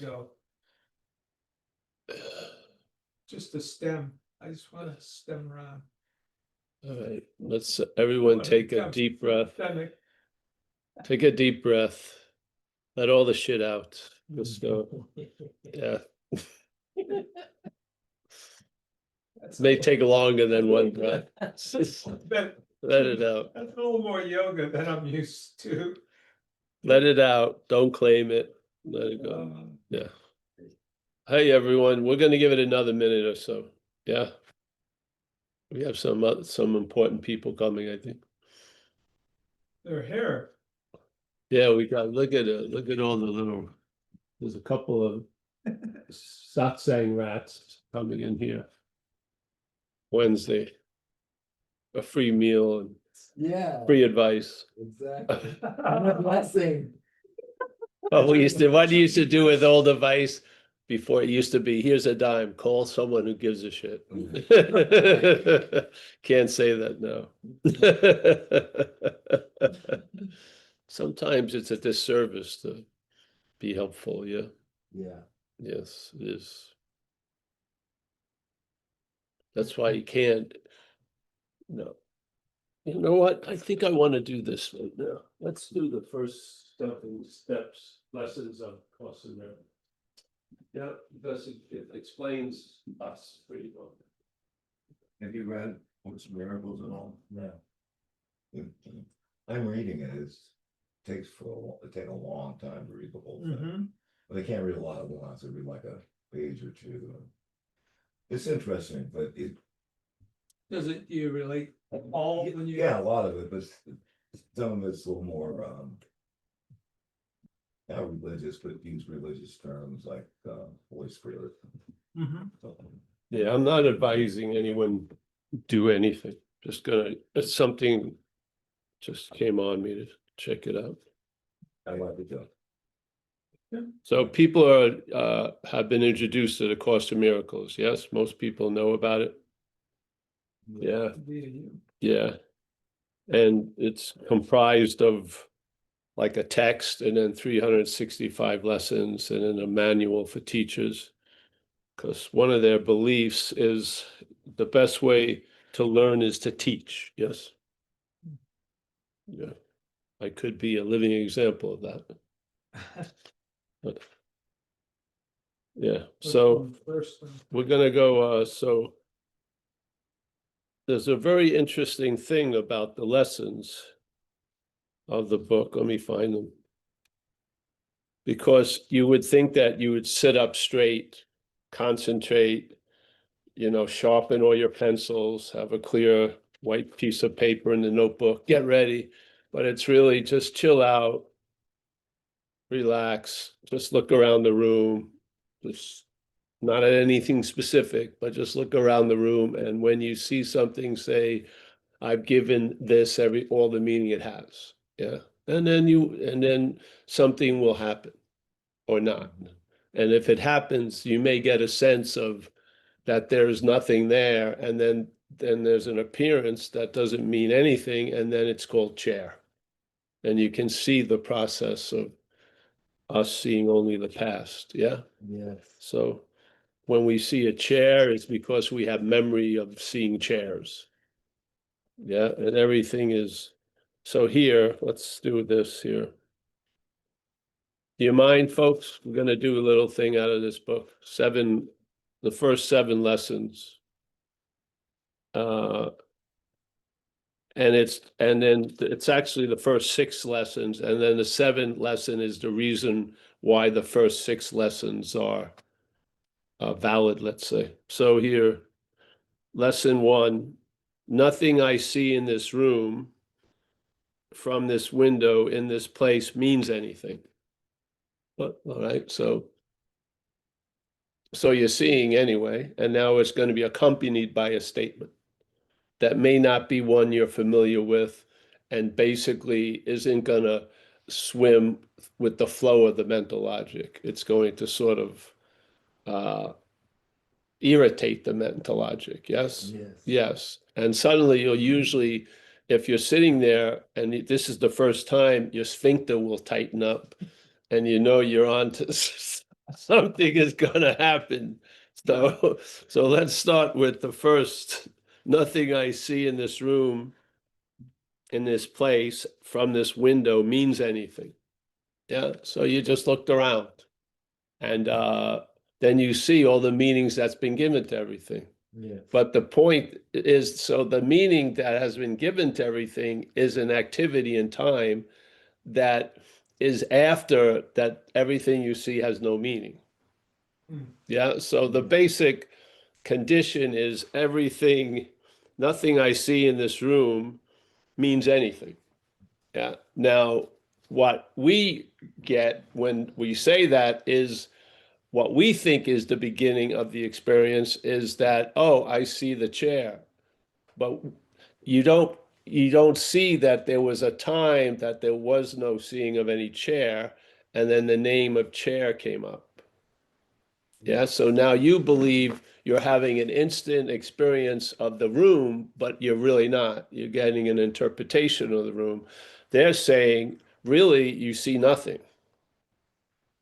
go. Just a stem. I just want a stem around. All right, let's everyone take a deep breath. Stomach. Take a deep breath. Let all the shit out. Just go. Yeah. May take longer than one breath. Let it out. That's a little more yoga than I'm used to. Let it out. Don't claim it. Let it go. Yeah. Hey everyone, we're gonna give it another minute or so. Yeah. We have some important people coming, I think. Their hair. Yeah, we got look at all the little. There's a couple of satsang rats coming in here Wednesday. A free meal and free advice. Exactly. And a blessing. What do you used to do with old advice before? It used to be, here's a dime, call someone who gives a shit. Can't say that now. Sometimes it's a disservice to be helpful, yeah. Yeah. Yes, it is. That's why you can't. No. You know what? I think I want to do this right now. Let's do the first steps, lessons of Course in Miracles. Yeah, because it explains us pretty well. Have you read Course in Miracles at all? No. I'm reading it. It takes a long time to read the whole thing. Mhm. But I can't read a lot at once. I read like a page or two. It's interesting, but Does it, do you relate all when you? yeah, a lot of it, but some of it's a little more not religious, but use religious terms like Holy Spirit. Mhm. Yeah, I'm not advising anyone do anything. It's something just came on me to check it out. I like it. So people are have been introduced to the Course in Miracles. Yes, most people know about it. Yeah, yeah. And it's comprised of like a text and then 365 lessons and then a manual for teachers. Because one of their beliefs is the best way to learn is to teach. Yes. Yeah. I could be a living example of that. But yeah, so we're gonna go, so there's a very interesting thing about the lessons of the book. Let me find them. Because you would think that you would sit up straight, concentrate, sharpen all your pencils, have a clear white piece of paper in the notebook, get ready. But it's really just chill out, relax, just look around the room, just not at anything specific, but just look around the room. And when you see something, say, I've given this all the meaning it has. Yeah. And then something will happen or not. And if it happens, you may get a sense of that there's nothing there. And then there's an appearance that doesn't mean anything. And then it's called chair. And you can see the process of us seeing only the past. Yeah. Yes. So when we see a chair, it's because we have memory of seeing chairs. Yeah. And everything is, so here, let's do this here. Do you mind, folks? We're going to do a little thing out of this book. The first 7 lessons. And then it's actually the first 6 lessons. And then the 7th lesson is the reason why the first 6 lessons are valid, let's say. So here, lesson 1, nothing I see in this room from this window in this place means anything. All right, so you're seeing anyway, and now it's going to be accompanied by a statement that may not be one you're familiar with and basically isn't going to swim with the flow of the mental logic. It's going to sort of irritate the mental logic. Yes? Yes. Yes. And suddenly you'll usually, if you're sitting there and this is the first time, your sphincter will tighten up and you're on to something is gonna happen. So let's start with the first, nothing I see in this room, in this place, from this window means anything. Yeah, so you just looked around. And then you see all the meanings that's been given to everything. Yes. But the point is, so the meaning that has been given to everything is an activity in time that is after that everything you see has no meaning. Yeah, so the basic condition is everything, nothing I see in this room means anything. Yeah. Now, what we get when we say that is what we think is the beginning of the experience is that, oh, I see the chair. But you don't see that there was a time that there was no seeing of any chair, and then the name of chair came up. Yeah, so now you believe you're having an instant experience of the room, but you're really not. You're getting an interpretation of the room. They're saying, really, you see nothing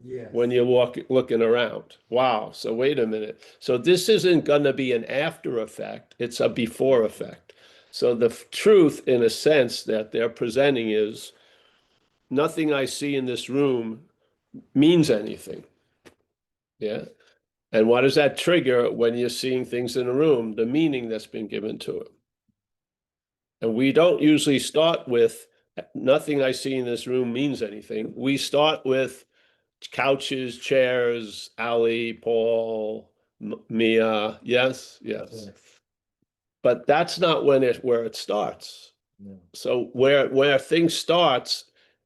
Yes. when you're looking around. Wow, so wait a minute. So this isn't going to be an after effect, it's a before effect. So the truth, in a sense, that they're presenting is nothing I see in this room means anything. Yeah. And what does that trigger when you're seeing things in a room? The meaning that's been given to it. And we don't usually start with nothing I see in this room means anything. We start with couches, chairs, Ali, Paul, Mia. Yes, yes. Yes. But that's not where it starts. No. So where things starts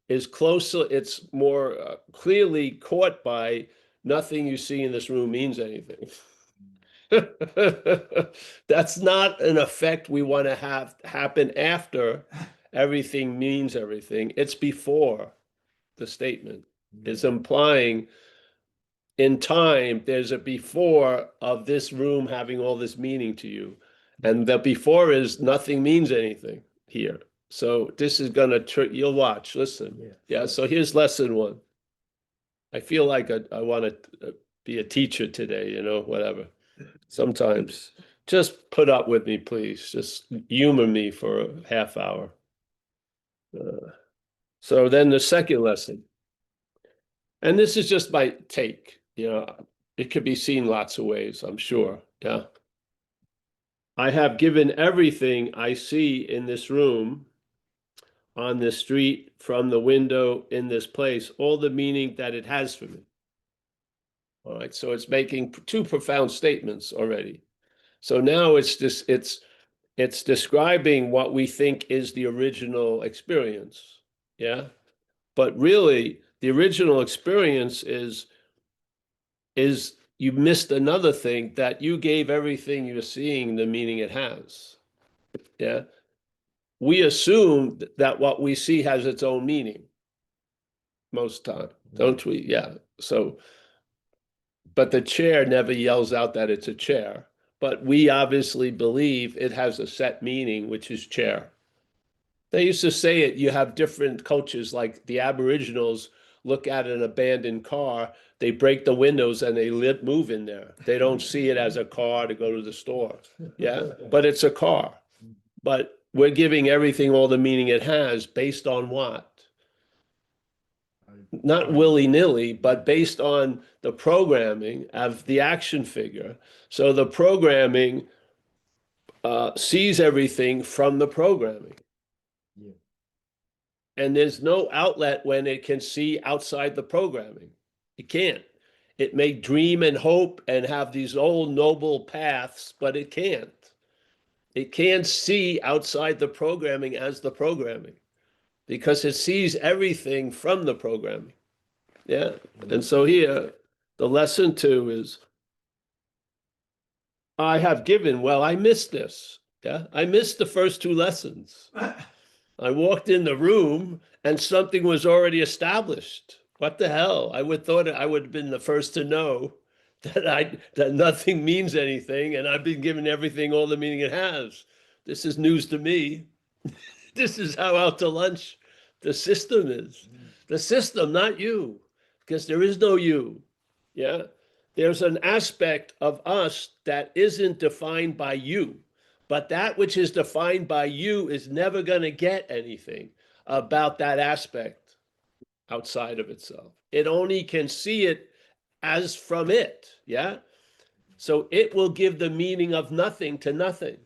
is closer, it's more clearly caught by nothing you see in this room means anything. That's not an effect we want to have happen after everything means everything. It's before the statement. It's implying in time, there's a before of this room having all this meaning to you. And the before is nothing means anything here. So this is going to, you'll watch, listen. Yeah, so here's lesson one. I feel like I want to be a teacher today, whatever. Sometimes just put up with me, please. Just humor me for a half hour. So then the second lesson, and this is just my take, it could be seen lots of ways, I'm sure. Yeah. I have given everything I see in this room, on this street, from the window, in this place, all the meaning that it has for me. All right, so it's making two profound statements already. So now it's describing what we think is the original experience. Yeah. But really, the original experience is you missed another thing, that you gave everything you're seeing the meaning it has. Yeah. We assume that what we see has its own meaning most time, don't we? Yeah. So, but the chair never yells out that it's a chair. But we obviously believe it has a set meaning, which is chair. They used to say it, you have different cultures, like the Aboriginals look at an abandoned car, they break the windows and they move in there. They don't see it as a car to go to the store. Yeah, but it's a car. But we're giving everything all the meaning it has based on what? Not willy-nilly, but based on the programming of the action figure. So the programming sees everything from the programming. Yeah. And there's no outlet when it can see outside the programming. It can't. It may dream and hope and have these old noble paths, but it can't. It can't see outside the programming as the programming because it sees everything from the programming. Yeah. And so here, the lesson 2 is, I have given, well, I missed this. Yeah. I missed the first 2 lessons. I walked in the room and something was already established. What the hell? I would thought I would have been the first to know that nothing means anything, and I've been given everything all the meaning it has. This is news to me. This is how out to lunch the system is. The system, not you, because there is no you. Yeah. There's an aspect of us that isn't defined by you, but that which is defined by you is never going to get anything about that aspect outside of itself. It only can see it as from it. Yeah. So it will give the meaning of nothing to nothing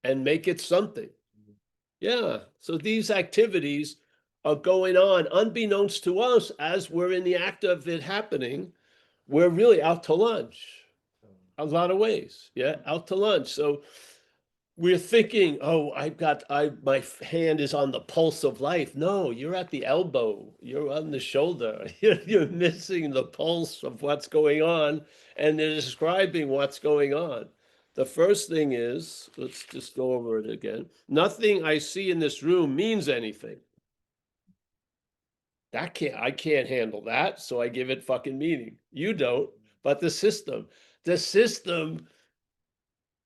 and make it something. Yeah. So these activities are going on unbeknownst to us as we're in the act of it happening. We're really out to lunch a lot of ways. Yeah. Out to lunch. So we're thinking, oh, my hand is on the pulse of life. No, you're at the elbow. You're on the shoulder. You're missing the pulse of what's going on, and they're describing what's going on. The first thing is, let's just go over it again. Nothing I see in this room means anything. I can't handle that, so I give it fucking meaning. You don't, but the system,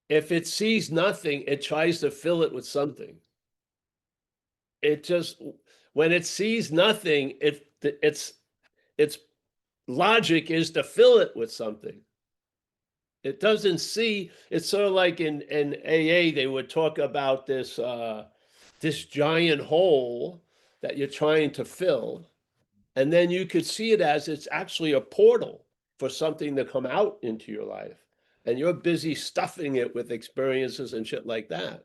if it sees nothing, it tries to fill it with something. It just, when it sees nothing, its logic is to fill it with something. It doesn't see. It's sort of like in AA, they would talk about this this giant hole that you're trying to fill, and then you could see it as it's actually a portal for something to come out into your life, and you're busy stuffing it with experiences and shit like that.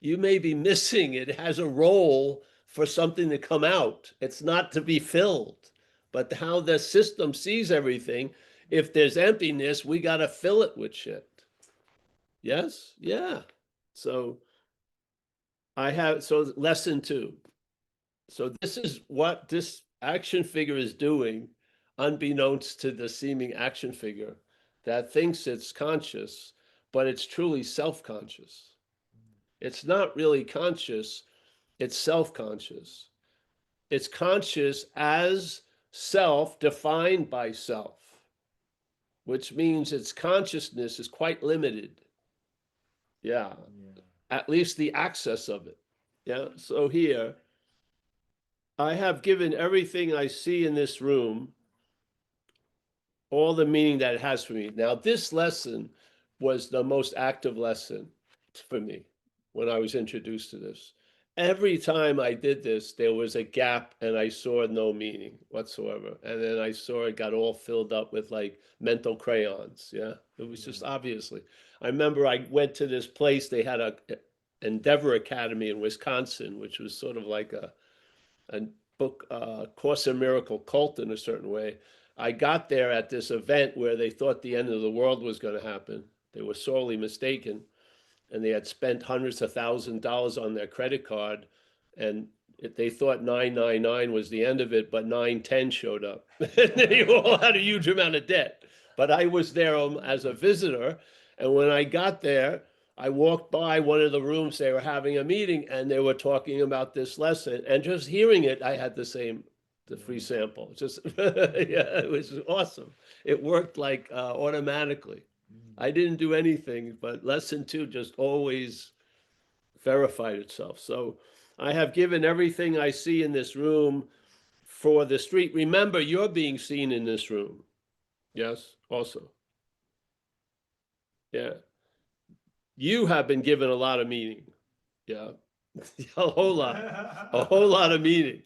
You may be missing, it has a role for something to come out. It's not to be filled. But how the system sees everything, if there's emptiness, we got to fill it with shit. Yes? Yeah. So so lesson 2. So this is what this action figure is doing, unbeknownst to the seeming action figure that thinks it's conscious, but it's truly self-conscious. It's not really conscious, it's self-conscious. It's conscious as self defined by self, which means its consciousness is quite limited. Yeah, at least the access of it. Yeah, so here, I have given everything I see in this room all the meaning that it has for me. Now, this lesson was the most active lesson for me when I was introduced to this. Every time I did this, there was a gap and I saw no meaning whatsoever. And then I saw it got all filled up with like mental crayons. Yeah, it was just obviously. I remember I went to this place, they had a Endeavor Academy in Wisconsin, which was sort of like a book, Course in Miracle cult in a certain way. I got there at this event where they thought the end of the world was going to happen. They were sorely mistaken, and they had spent hundreds of $1,000s on their credit card, and they thought 999 was the end of it, but 910 showed up. And they all had a huge amount of debt. But I was there as a visitor, and when I got there, I walked by one of the rooms, they were having a meeting, and they were talking about this lesson, and just hearing it, I had the free sample. Just yeah, it was awesome. It worked like automatically. I didn't do anything, but lesson 2 just always verified itself. So I have given everything I see in this room for the street. Remember, you're being seen in this room. Yes, also. Yeah. You have been given a lot of meaning. Yeah. A whole lot of meaning.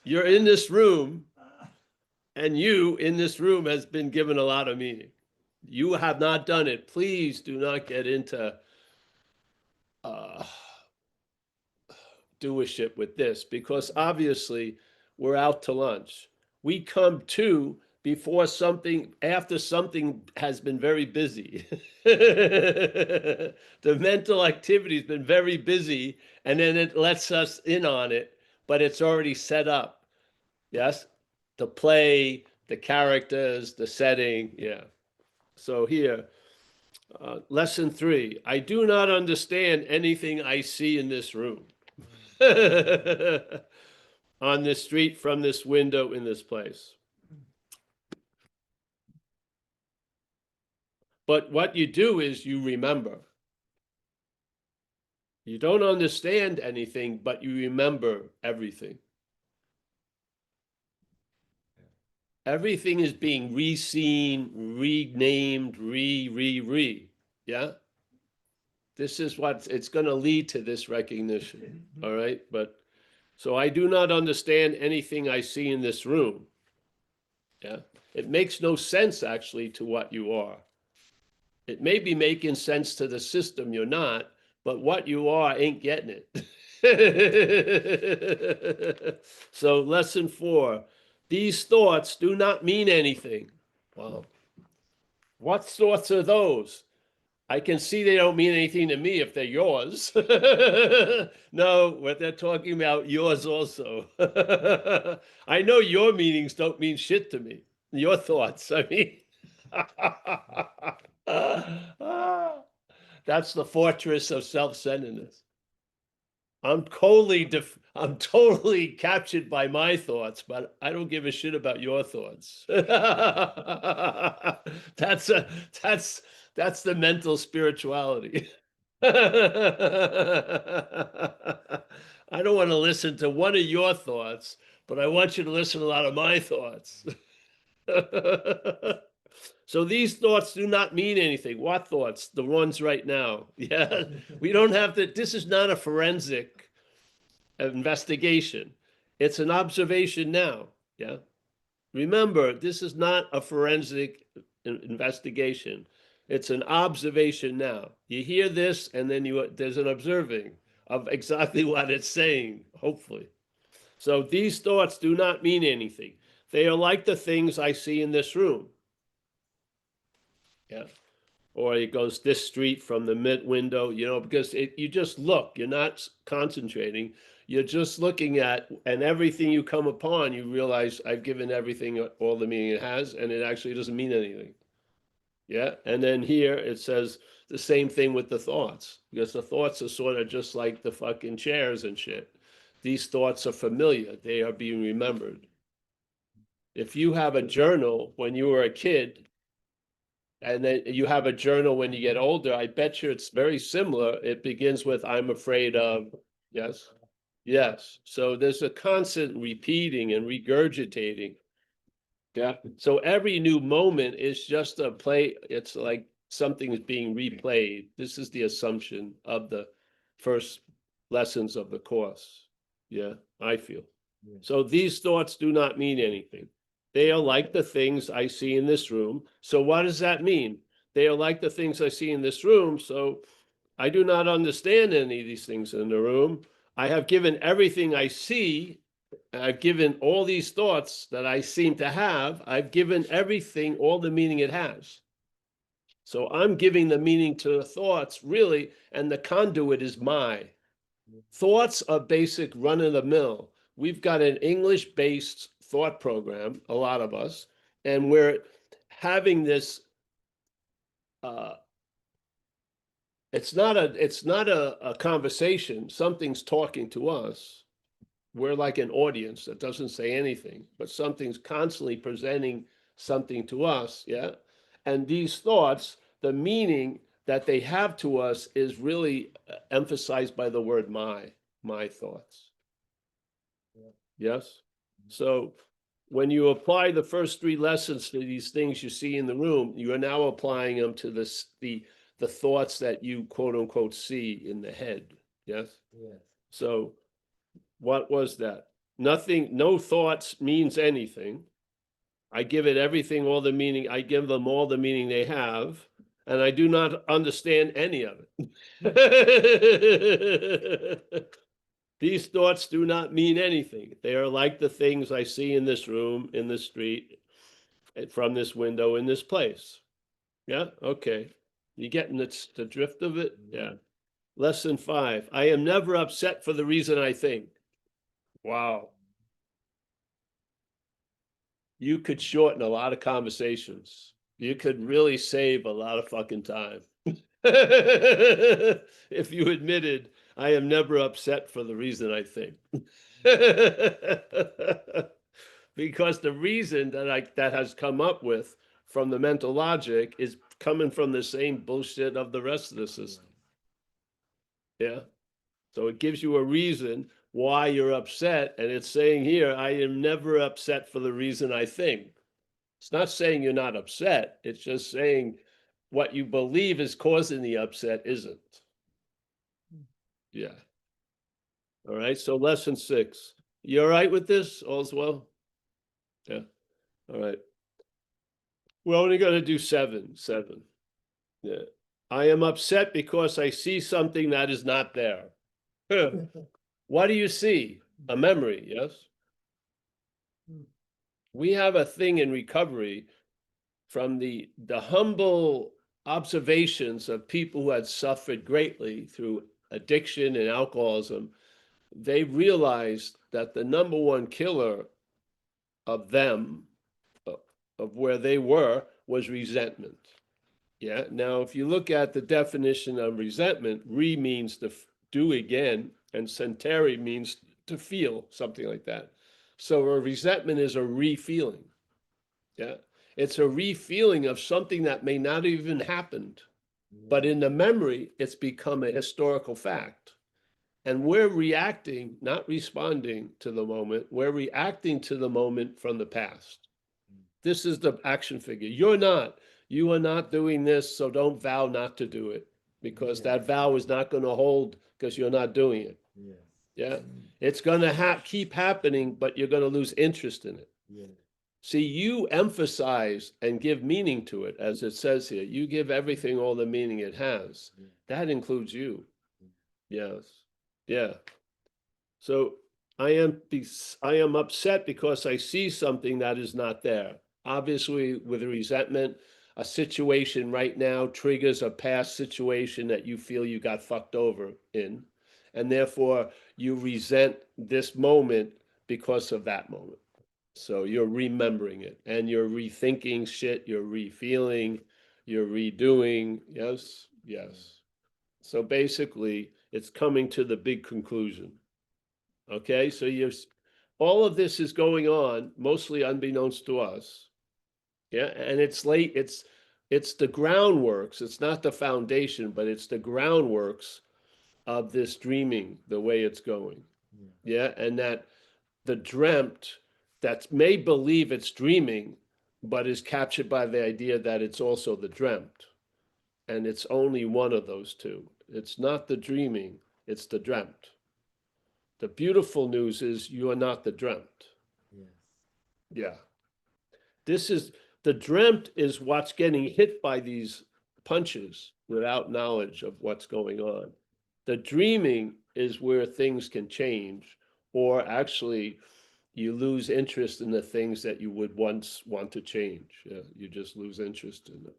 You're in this room, and you in this room has been given a lot of meaning. You have not done it. Please do not get into doership with this, because obviously we're out to lunch. We come to after something has been very busy. The mental activity has been very busy, and then it lets us in on it, but it's already set up. Yes? The play, the characters, the setting. Yeah. So here, lesson 3, I do not understand anything I see in this room. On this street, from this window, in this place. But what you do is you remember. You don't understand anything, but you remember everything. Everything is being re-seen, renamed, yeah? This is what it's going to lead to, this recognition, all right? But so I do not understand anything I see in this room. Yeah, it makes no sense actually to what you are. It may be making sense to the system you're not, but what you are ain't getting it. So lesson 4, these thoughts do not mean anything. Wow. What thoughts are those? I can see they don't mean anything to me if they're yours. No, what they're talking about, yours also. I know your meanings don't mean shit to me. Your thoughts, I mean. That's the fortress of self-centeredness. I'm totally captured by my thoughts, but I don't give a shit about your thoughts. That's the mental spirituality. I don't want to listen to one of your thoughts, but I want you to listen to a lot of my thoughts. So these thoughts do not mean anything. What thoughts? The ones right now. Yeah, we don't have to, this is not a forensic investigation. It's an observation now. Yeah. Remember, this is not a forensic investigation. It's an observation now. You hear this, and then there's an observing of exactly what it's saying, hopefully. So these thoughts do not mean anything. They are like the things I see in this room. Yeah. Or it goes this street from the mid window, because you just look, you're not concentrating. You're just looking at, and everything you come upon, you realize I've given everything all the meaning it has, and it actually doesn't mean anything. Yeah. And then here it says the same thing with the thoughts, because the thoughts are sort of just like the fucking chairs and shit. These thoughts are familiar. They are being remembered. If you have a journal when you were a kid, and then you have a journal when you get older, I bet you it's very similar. It begins with, I'm afraid of, yes? Yes. So there's a constant repeating and regurgitating. Yeah. So every new moment is just a play. It's like something is being replayed. This is the assumption of the first lessons of the course. Yeah, I feel. Yeah. So these thoughts do not mean anything. They are like the things I see in this room. So what does that mean? They are like the things I see in this room. So I do not understand any of these things in the room. I have given everything I see. I've given all these thoughts that I seem to have. I've given everything all the meaning it has. So I'm giving the meaning to the thoughts, really, and the conduit is my. Thoughts are basic run-of-the-mill. We've got an English-based thought program, a lot of us, and we're having this. It's not a conversation. Something's talking to us. We're like an audience that doesn't say anything, but something's constantly presenting something to us. Yeah, and these thoughts, the meaning that they have to us is really emphasized by the word my thoughts. Yes. So when you apply the first 3 lessons to these things you see in the room, you are now applying them to the thoughts that you quote unquote see in the head. Yes. Yes. So what was that? Nothing, no thoughts means anything. I give it everything, all the meaning. I give them all the meaning they have, and I do not understand any of it. These thoughts do not mean anything. They are like the things I see in this room, in the street, from this window, in this place. Yeah, okay. You getting the drift of it? Yeah. Lesson 5. I am never upset for the reason I think. Wow. You could shorten a lot of conversations. You could really save a lot of fucking time. If you admitted, I am never upset for the reason I think. Because the reason that has come up with from the mental logic is coming from the same bullshit of the rest of the system. Yeah. So it gives you a reason why you're upset, and it's saying here, I am never upset for the reason I think. It's not saying you're not upset. It's just saying what you believe is causing the upset isn't. Yeah. All right. So lesson 6. You all right with this? All's well? Yeah. All right. We're only going to do 7. Yeah. I am upset because I see something that is not there. What do you see? A memory, yes? We have a thing in recovery from the humble observations of people who had suffered greatly through addiction and alcoholism. They realized that the number one killer of them, of where they were, was resentment. Yeah. Now, if you look at the definition of resentment, re means to do again, and senteri means to feel, something like that. So a resentment is a re-feeling. Yeah. It's a re-feeling of something that may not even happened, but in the memory, it's become a historical fact. And we're reacting, not responding to the moment. We're reacting to the moment from the past. This is the action figure. You are not doing this, so don't vow not to do it, because that vow is not going to hold because you're not doing it. Yes. Yeah. It's going to keep happening, but you're going to lose interest in it. Yeah. See, you emphasize and give meaning to it, as it says here. You give everything all the meaning it has. That includes you. Yes. Yeah. So I am upset because I see something that is not there. Obviously, with resentment, a situation right now triggers a past situation that you feel you got fucked over in, and therefore you resent this moment because of that moment. So you're remembering it, and you're rethinking shit, you're refeeling, you're redoing. Yes, yes. So basically, it's coming to the big conclusion. Okay, so all of this is going on, mostly unbeknownst to us. Yeah, and it's late. It's the groundworks. It's not the foundation, but it's the groundworks of this dreaming, the way it's going. Yeah, and that the dreamt that may believe it's dreaming, but is captured by the idea that it's also the dreamt. And it's only one of those two. It's not the dreaming, it's the dreamt. The beautiful news is you are not the dreamt. Yes. Yeah. This is the dreamt is what's getting hit by these punches without knowledge of what's going on. The dreaming is where things can change, or actually you lose interest in the things that you would once want to change. Yeah, you just lose interest in it.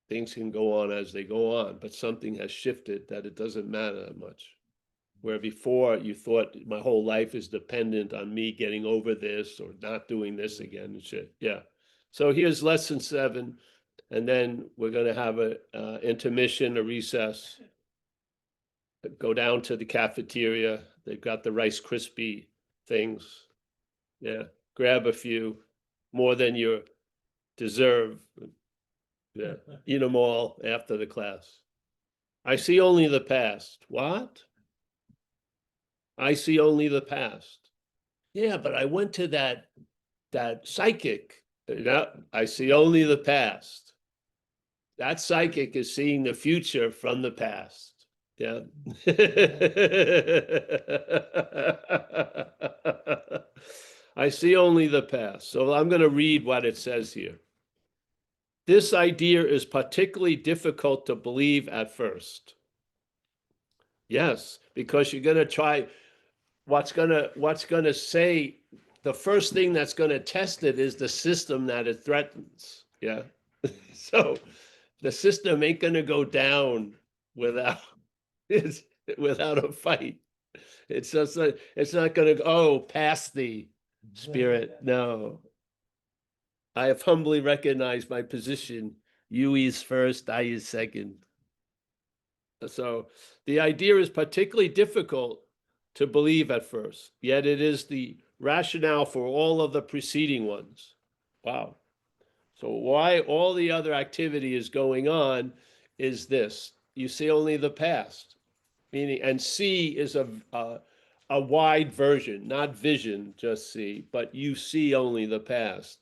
Things can go on as they go on, but something has shifted that it doesn't matter that much. Where before you thought my whole life is dependent on me getting over this or not doing this again and shit. Yeah. So here's lesson 7, and then we're going to have a intermission, a recess. Go down to the cafeteria. They've got the Rice Krispie things. Yeah. Grab a few, more than you deserve. Yeah. Eat them all after the class. I see only the past. What? I see only the past. Yeah, but I went to that psychic. No, I see only the past. That psychic is seeing the future from the past. Yeah. I see only the past. So I'm going to read what it says here. This idea is particularly difficult to believe at first. Yes, because you're going to try. What's gonna say, the first thing that's gonna test it is the system that it threatens. Yeah. So the system ain't gonna go down without without a fight. It's just it's not gonna go, oh, past the spirit. No. I have humbly recognized my position. You is first, I is second. So the idea is particularly difficult to believe at first, yet it is the rationale for all of the preceding ones. Wow. So why all the other activity is going on is this. You see only the past, meaning, and see is a wide version, not vision, just see, but you see only the past.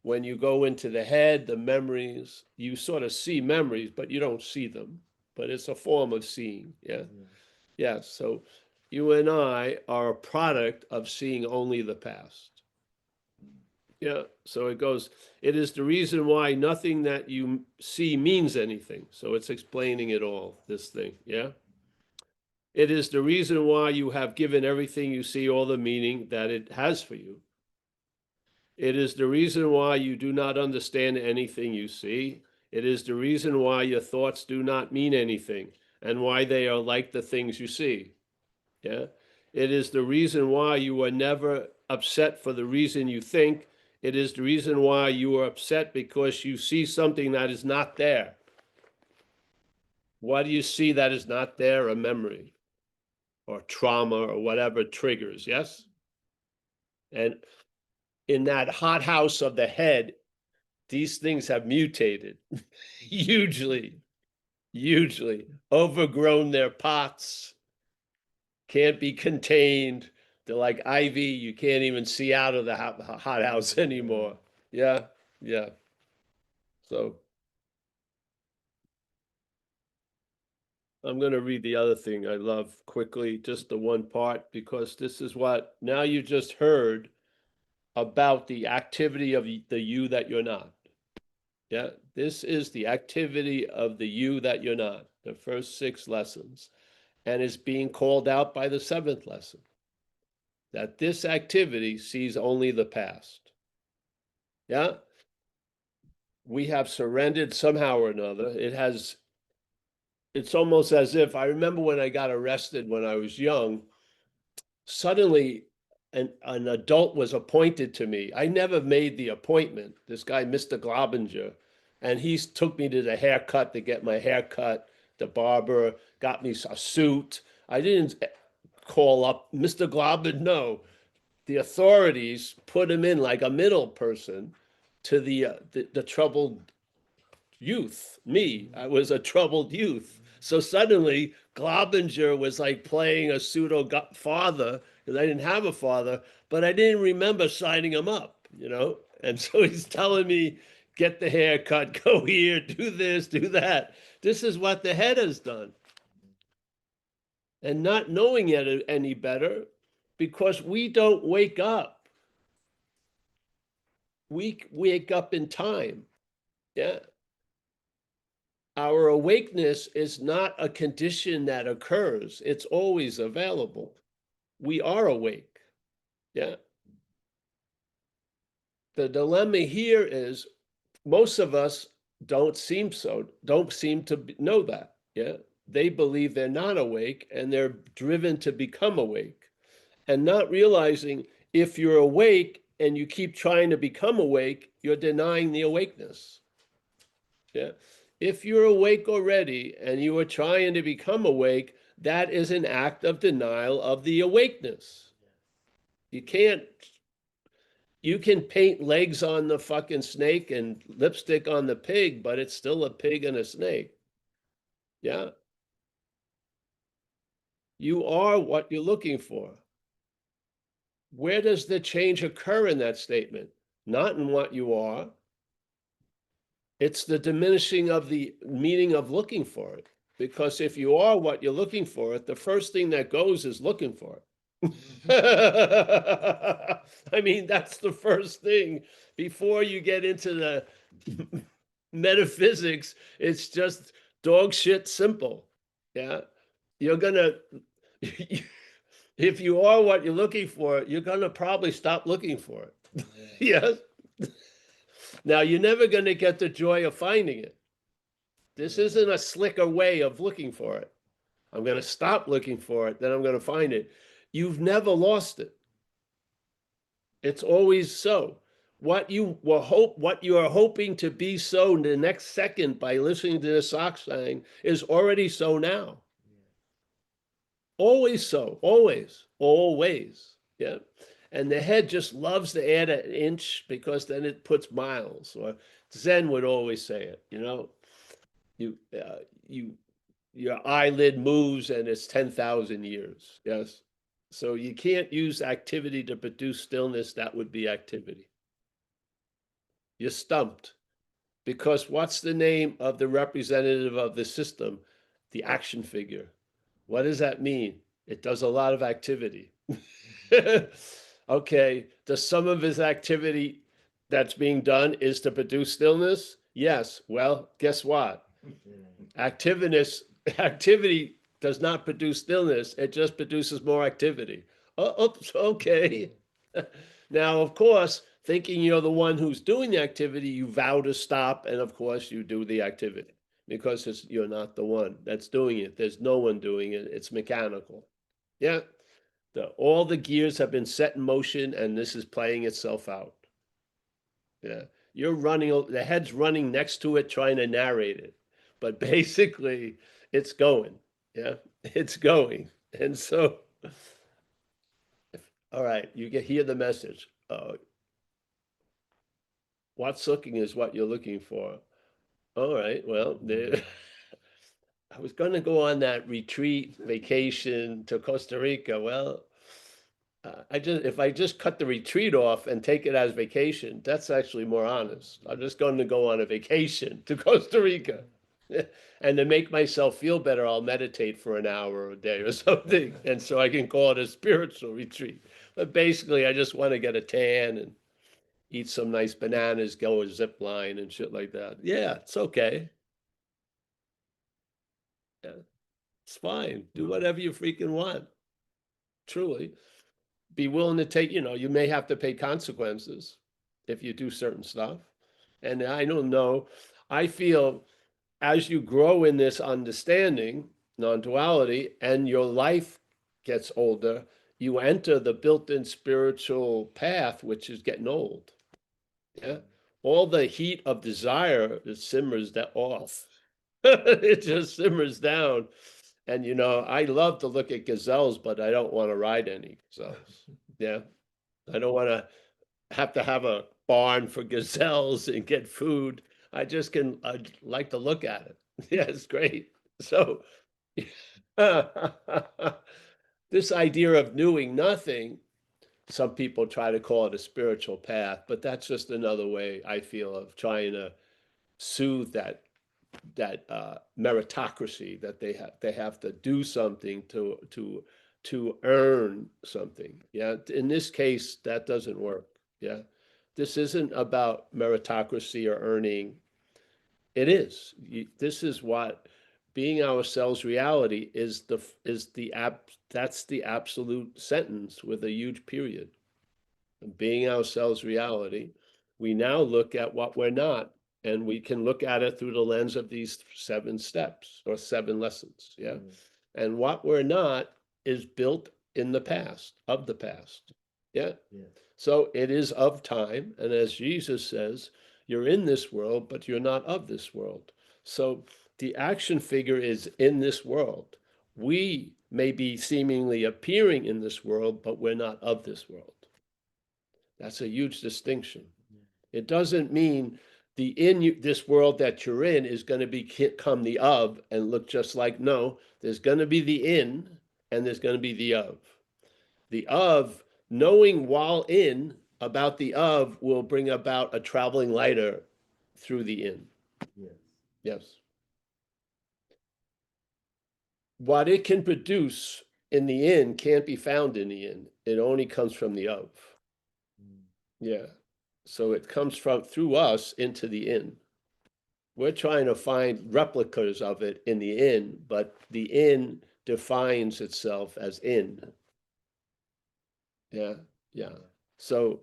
when you go into the head, the memories, you sort of see memories, but you don't see them. But it's a form of seeing. Yeah. Yeah. So you and I are a product of seeing only the past. Yeah. So it goes, it is the reason why nothing that you see means anything. So it's explaining it all, this thing. Yeah. It is the reason why you have given everything you see all the meaning that it has for you. It is the reason why you do not understand anything you see. It is the reason why your thoughts do not mean anything and why they are like the things you see. Yeah. It is the reason why you are never upset for the reason you think. It is the reason why you are upset because you see something that is not there. What do you see that is not there? A memory or trauma or whatever triggers, yes? And in that hothouse of the head, these things have mutated hugely, overgrown their pots, can't be contained. They're like ivy, you can't even see out of the hothouse anymore. Yeah, yeah. So I'm going to read the other thing I love quickly, just the one part, because this is what now you just heard about the activity of the you that you're not. Yeah, this is the activity of the you that you're not, the first 6 lessons, and is being called out by the 7th lesson. That this activity sees only the past. Yeah, we have surrendered somehow or another. It's almost as if, I remember when I got arrested when I was young, suddenly an adult was appointed to me. I never made the appointment. This guy, Mr. Globinger, and he took me to the haircut to get my hair cut. The barber got me a suit. I didn't call up Mr. Globinger, no. The authorities put him in like a middle person to the troubled youth. Me, I was a troubled youth. So suddenly Globinger was like playing a pseudo father because I didn't have a father, but I didn't remember signing him up, you know? And so he's telling me, get the haircut, go here, do this, do that. This is what the head has done. And not knowing it any better because we don't wake up. We wake up in time. Yeah. Our awakeness is not a condition that occurs. It's always available. We are awake. Yeah. The dilemma here is most of us don't seem to know that. Yeah. They believe they're not awake and they're driven to become awake and not realizing if you're awake and you keep trying to become awake, you're denying the awakeness. Yeah. If you're awake already and you are trying to become awake, that is an act of denial of the awakeness. You can paint legs on the fucking snake and lipstick on the pig, but it's still a pig and a snake. Yeah. You are what you're looking for. Where does the change occur in that statement? Not in what you are. It's the diminishing of the meaning of looking for it. Because if you are what you're looking for, the first thing that goes is looking for it. I mean, that's the first thing. Before you get into the metaphysics, it's just dog shit simple. Yeah. You're gonna, if you are what you're looking for, you're gonna probably stop looking for it. Yes. Now, you're never gonna get the joy of finding it. This isn't a slicker way of looking for it. I'm going to stop looking for it, then I'm going to find it. You've never lost it. It's always so. What you are hoping to be so in the next second by listening to the sock saying is already so now. Always so, always, always. Yeah. And the head just loves to add an inch because then it puts miles. Or Zen would always say it, you know. Your eyelid moves and it's 10,000 years. Yes. So you can't use activity to produce stillness. That would be activity. You're stumped. Because what's the name of the representative of the system? The action figure. What does that mean? It does a lot of activity. Okay, does some of his activity that's being done is to produce stillness? Yes. Well, guess what? Activity does not produce stillness. It just produces more activity. Oh, oops, okay. Now, of course, thinking you're the one who's doing the activity, you vow to stop, and of course you do the activity because you're not the one that's doing it. There's no one doing it. It's mechanical. Yeah. All the gears have been set in motion, and this is playing itself out. Yeah. You're running, the head's running next to it, trying to narrate it. But basically, it's going. Yeah. It's going. And so, all right, you hear the message. What's looking is what you're looking for. All right, well, I was going to go on that retreat vacation to Costa Rica. Well, if I just cut the retreat off and take it as vacation, that's actually more honest. I'm just going to go on a vacation to Costa Rica. And to make myself feel better, I'll meditate for an hour or a day or something. And so I can call it a spiritual retreat. But basically, I just want to get a tan and eat some nice bananas, go a zip line and shit like that. Yeah, it's okay. Yeah, it's fine. Do whatever you freaking want. Truly. Be willing to take, you may have to pay consequences if you do certain stuff. And I don't know. I feel as you grow in this understanding, non-duality, and your life gets older, you enter the built-in spiritual path, which is getting old. Yeah. All the heat of desire, it simmers that off. It just simmers down. And I love to look at gazelles, but I don't want to ride any gazelles. Yeah. I don't want to have a barn for gazelles and get food. I'd like to look at it. Yeah, it's great. So this idea of doing nothing, some people try to call it a spiritual path, but that's just another way I feel of trying to soothe that meritocracy that they have to do something to earn something. Yeah, in this case, that doesn't work. Yeah, this isn't about meritocracy or earning. It is. This is what being ourselves reality is that's the absolute sentence with a huge period. Being ourselves reality, we now look at what we're not, and we can look at it through the lens of these 7 steps or 7 lessons. Yeah. And what we're not is built in the past, of the past. Yeah. So it is of time. And as Jesus says, you're in this world, but you're not of this world. So the action figure is in this world. We may be seemingly appearing in this world, but we're not of this world. That's a huge distinction. It doesn't mean this world that you're in is going to become the of and look just like, no, there's going to be the in and there's going to be the of. The of, knowing while in about the of will bring about a traveling lighter through the in. Yes. Yes. What it can produce in the in can't be found in the in. It only comes from the of. Yeah. So it comes through us into the in. We're trying to find replicas of it in the in, but the in defines itself as in. Yeah, yeah. So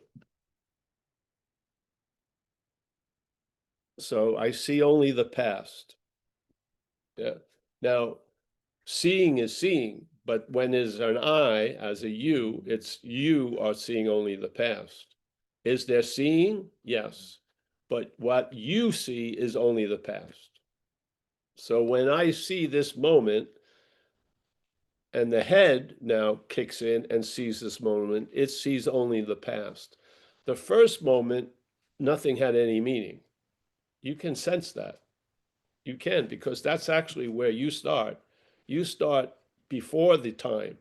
I see only the past. Yeah. Now, seeing is seeing, but when there's an I as a you, it's you are seeing only the past. Is there seeing? Yes. But what you see is only the past. So when I see this moment, and the head now kicks in and sees this moment, it sees only the past. The first moment, nothing had any meaning. You can sense that. You can, because that's actually where you start. You start before the time.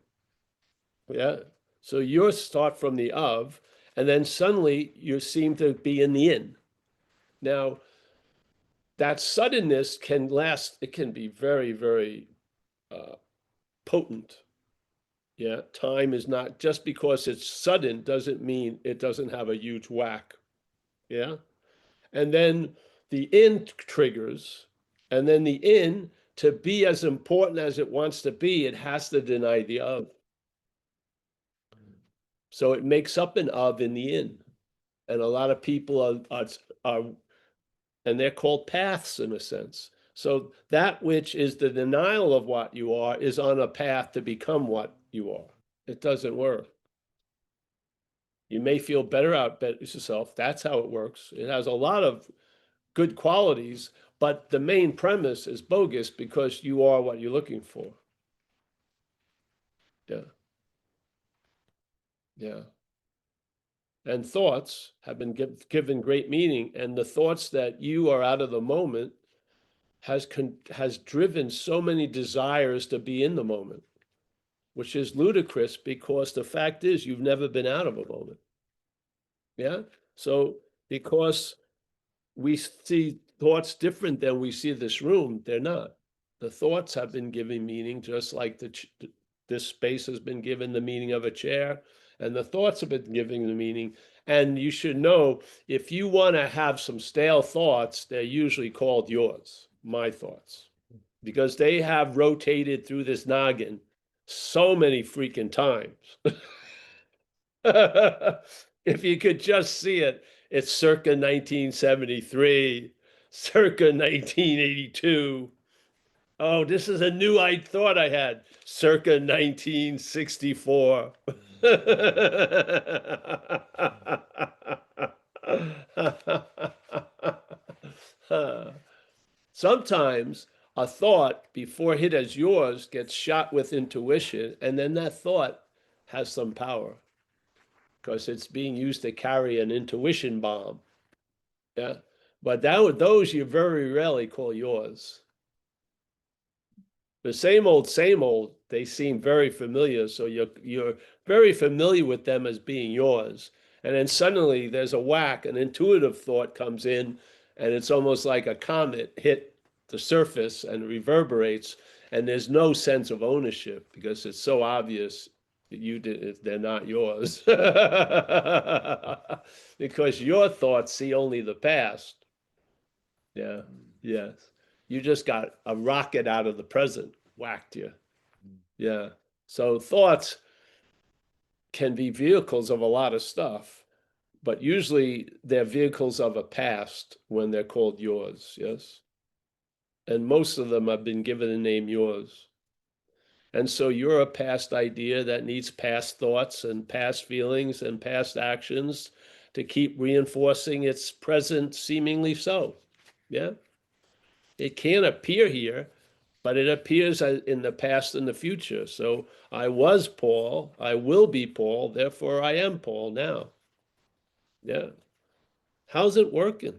Yeah. So you start from the of, and then suddenly you seem to be in the in. Now, that suddenness can last, it can be very, very potent. Yeah, time is not, just because it's sudden doesn't mean it doesn't have a huge whack. Yeah. And then the in triggers, and then the in, to be as important as it wants to be, it has to deny the of. So it makes up an of in the in. And a lot of people are and they're called paths in a sense. So that which is the denial of what you are is on a path to become what you are. It doesn't work. You may feel better about yourself. That's how it works. It has a lot of good qualities, but the main premise is bogus because you are what you're looking for. Yeah. Yeah. And thoughts have been given great meaning, and the thoughts that you are out of the moment has driven so many desires to be in the moment, which is ludicrous because the fact is you've never been out of a moment. Yeah. So because we see thoughts different than we see this room, they're not. The thoughts have been given meaning, just like this space has been given the meaning of a chair, and the thoughts have been given the meaning. And you should know, if you want to have some stale thoughts, they're usually called yours, my thoughts, because they have rotated through this noggin so many freaking times. If you could just see it, it's circa 1973, circa 1982. Oh, this is a new thought I had, circa 1964. Sometimes a thought, before hit as yours, gets shot with intuition, and then that thought has some power because it's being used to carry an intuition bomb. Yeah. But those you very rarely call yours. The same old, they seem very familiar. So you're very familiar with them as being yours. And then suddenly there's a whack, an intuitive thought comes in, and it's almost like a comet hit the surface and reverberates, and there's no sense of ownership because it's so obvious they're not yours. Because your thoughts see only the past. Yeah, yes. You just got a rocket out of the present, whacked you. Yeah. So thoughts can be vehicles of a lot of stuff, but usually they're vehicles of a past when they're called yours, yes? And most of them have been given the name yours. And so you're a past idea that needs past thoughts and past feelings and past actions to keep reinforcing its present seemingly so. Yeah. It can't appear here, but it appears in the past and the future. So I was Paul, I will be Paul, therefore I am Paul now. Yeah. How's it working?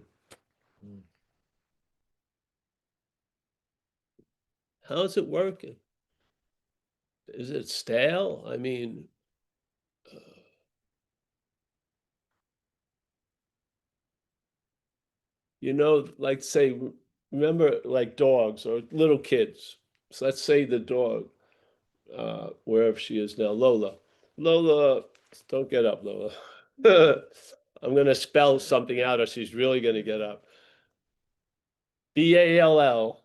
How's it working? Is it stale? I mean, like say, remember like dogs or little kids. So let's say the dog, wherever she is now, Lola. Lola, don't get up, Lola. I'm going to spell something out or she's really going to get up. Ball,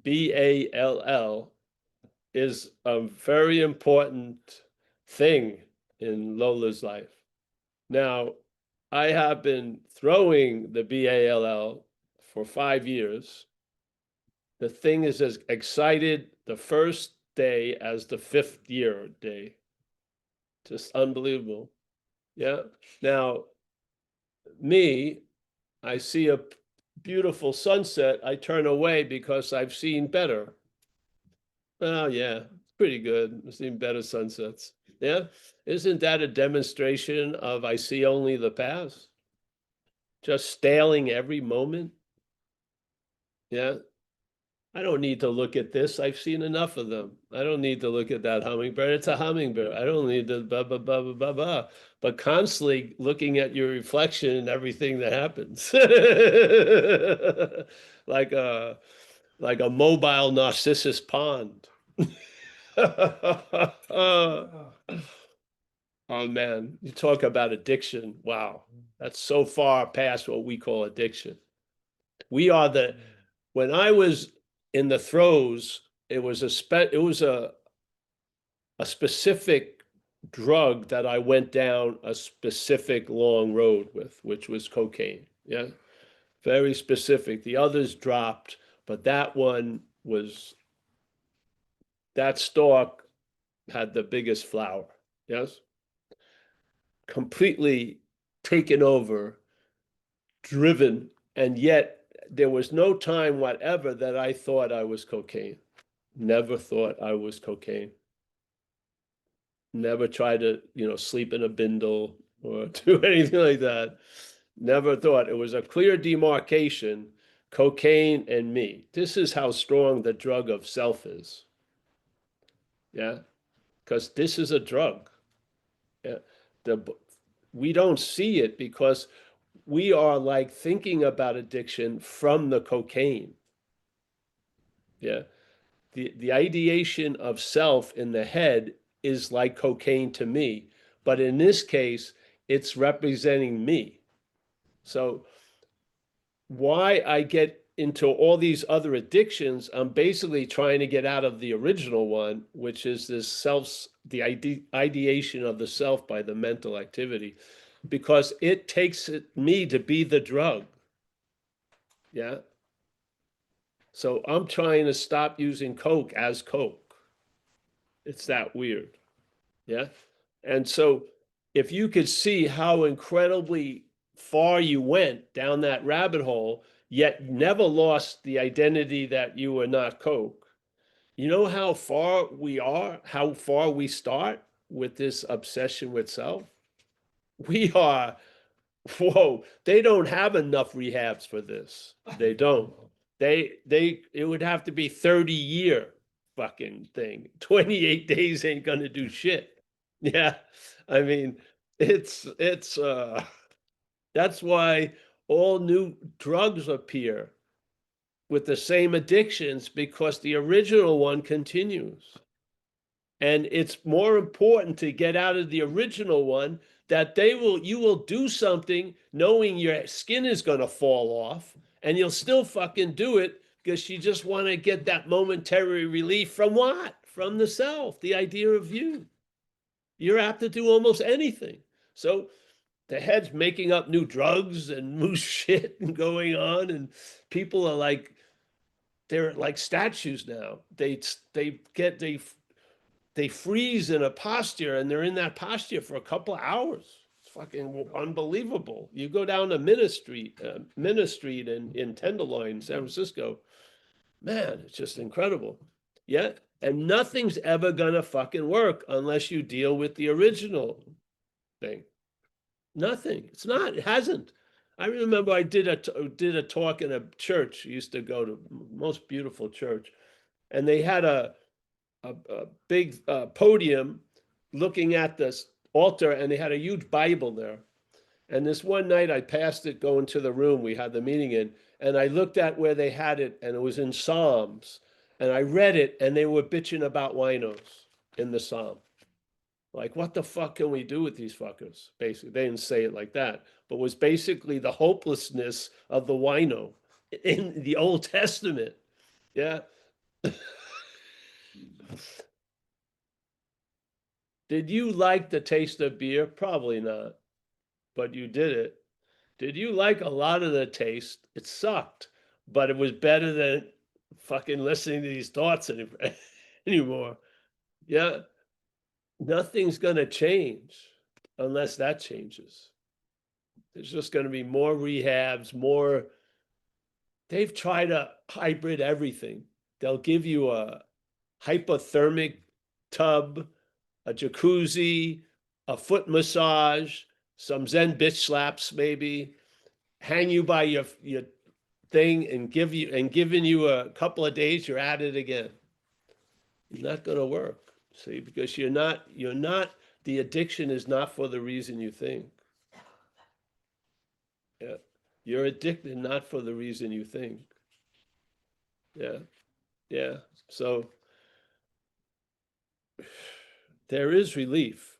Ball is a very important thing in Lola's life. Now, I have been throwing the BALL for 5 years. The thing is as excited the first day as the 5th year day. Just unbelievable. Yeah. Now, me, I see a beautiful sunset, I turn away because I've seen better. Oh, yeah, it's pretty good. I've seen better sunsets. Yeah. Isn't that a demonstration of I see only the past? Just staling every moment? Yeah. I don't need to look at this. I've seen enough of them. I don't need to look at that hummingbird. It's a hummingbird. I don't need to blah, blah, blah, blah, blah, blah. But constantly looking at your reflection and everything that happens. Like a mobile Narcissus pond. Oh man, you talk about addiction. Wow. That's so far past what we call addiction. We are when I was in the throes, it was a specific drug that I went down a specific long road with, which was cocaine. Yeah. Very specific. The others dropped, but that one was, that stalk had the biggest flower. Yes. Completely taken over, driven, and yet there was no time whatever that I thought I was cocaine. Never thought I was cocaine. Never tried to, sleep in a bindle or do anything like that. Never thought. It was a clear demarcation, cocaine and me. This is how strong the drug of self is. Yeah, because this is a drug. Yeah, we don't see it because we are like thinking about addiction from the cocaine. Yeah. The ideation of self in the head is like cocaine to me. But in this case, it's representing me. So why I get into all these other addictions, I'm basically trying to get out of the original one, which is this the ideation of the self by the mental activity, because it takes me to be the drug. Yeah. So I'm trying to stop using Coke as Coke. It's that weird. Yeah. And so if you could see how incredibly far you went down that rabbit hole, yet never lost the identity that you were not Coke, you know how far we are, how far we start with this obsession with self? We are, whoa, they don't have enough rehabs for this. They don't. It would have to be 30-year fucking thing. 28 days ain't gonna do shit. Yeah. I mean, it's that's why all new drugs appear with the same addictions, because the original one continues. And it's more important to get out of the original one, that you will do something knowing your skin is going to fall off, and you'll still fucking do it because you just want to get that momentary relief from what? From the self, the idea of you. You're apt to do almost anything. So the head's making up new drugs and new shit and going on, and people are like, they're like statues now. They freeze in a posture, and they're in that posture for a couple of hours. It's fucking unbelievable. You go down to Minna Street in Tenderloin, San Francisco. Man, it's just incredible. Yeah. And nothing's ever gonna fucking work unless you deal with the original thing. Nothing. It's not. It hasn't. I remember I did a talk in a church. I used to go to most beautiful church, and they had a big podium looking at this altar, and they had a huge Bible there. And this one night I passed it going to the room we had the meeting in, and I looked at where they had it, and it was in Psalms. And I read it, and they were bitching about winos in the Psalm. Like, what the fuck can we do with these fuckers? Basically, they didn't say it like that, but was basically the hopelessness of the wino in the Old Testament. Yeah. Did you like the taste of beer? Probably not, but you did it. Did you like a lot of the taste? It sucked, but it was better than fucking listening to these thoughts anymore. Yeah. Nothing's going to change unless that changes. There's just going to be more rehabs, more. They've tried a hybrid everything. They'll give you a hypothermic tub, a jacuzzi, a foot massage, some Zen bitch slaps maybe, hang you by your thing and giving you a couple of days, you're at it again. Not going to work. See, because you're not, the addiction is not for the reason you think. Yeah. You're addicted not for the reason you think. Yeah. Yeah. So there is relief.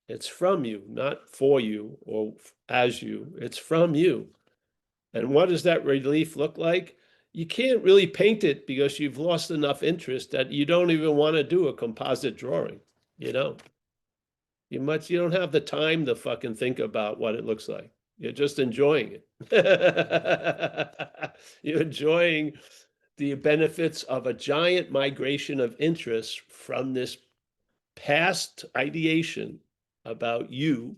It's from you, not for you or as you. It's from you. And what does that relief look like? You can't really paint it because you've lost enough interest that you don't even want to do a composite drawing. You know, you don't have the time to fucking think about what it looks like. You're just enjoying it. You're enjoying the benefits of a giant migration of interest from this past ideation about you,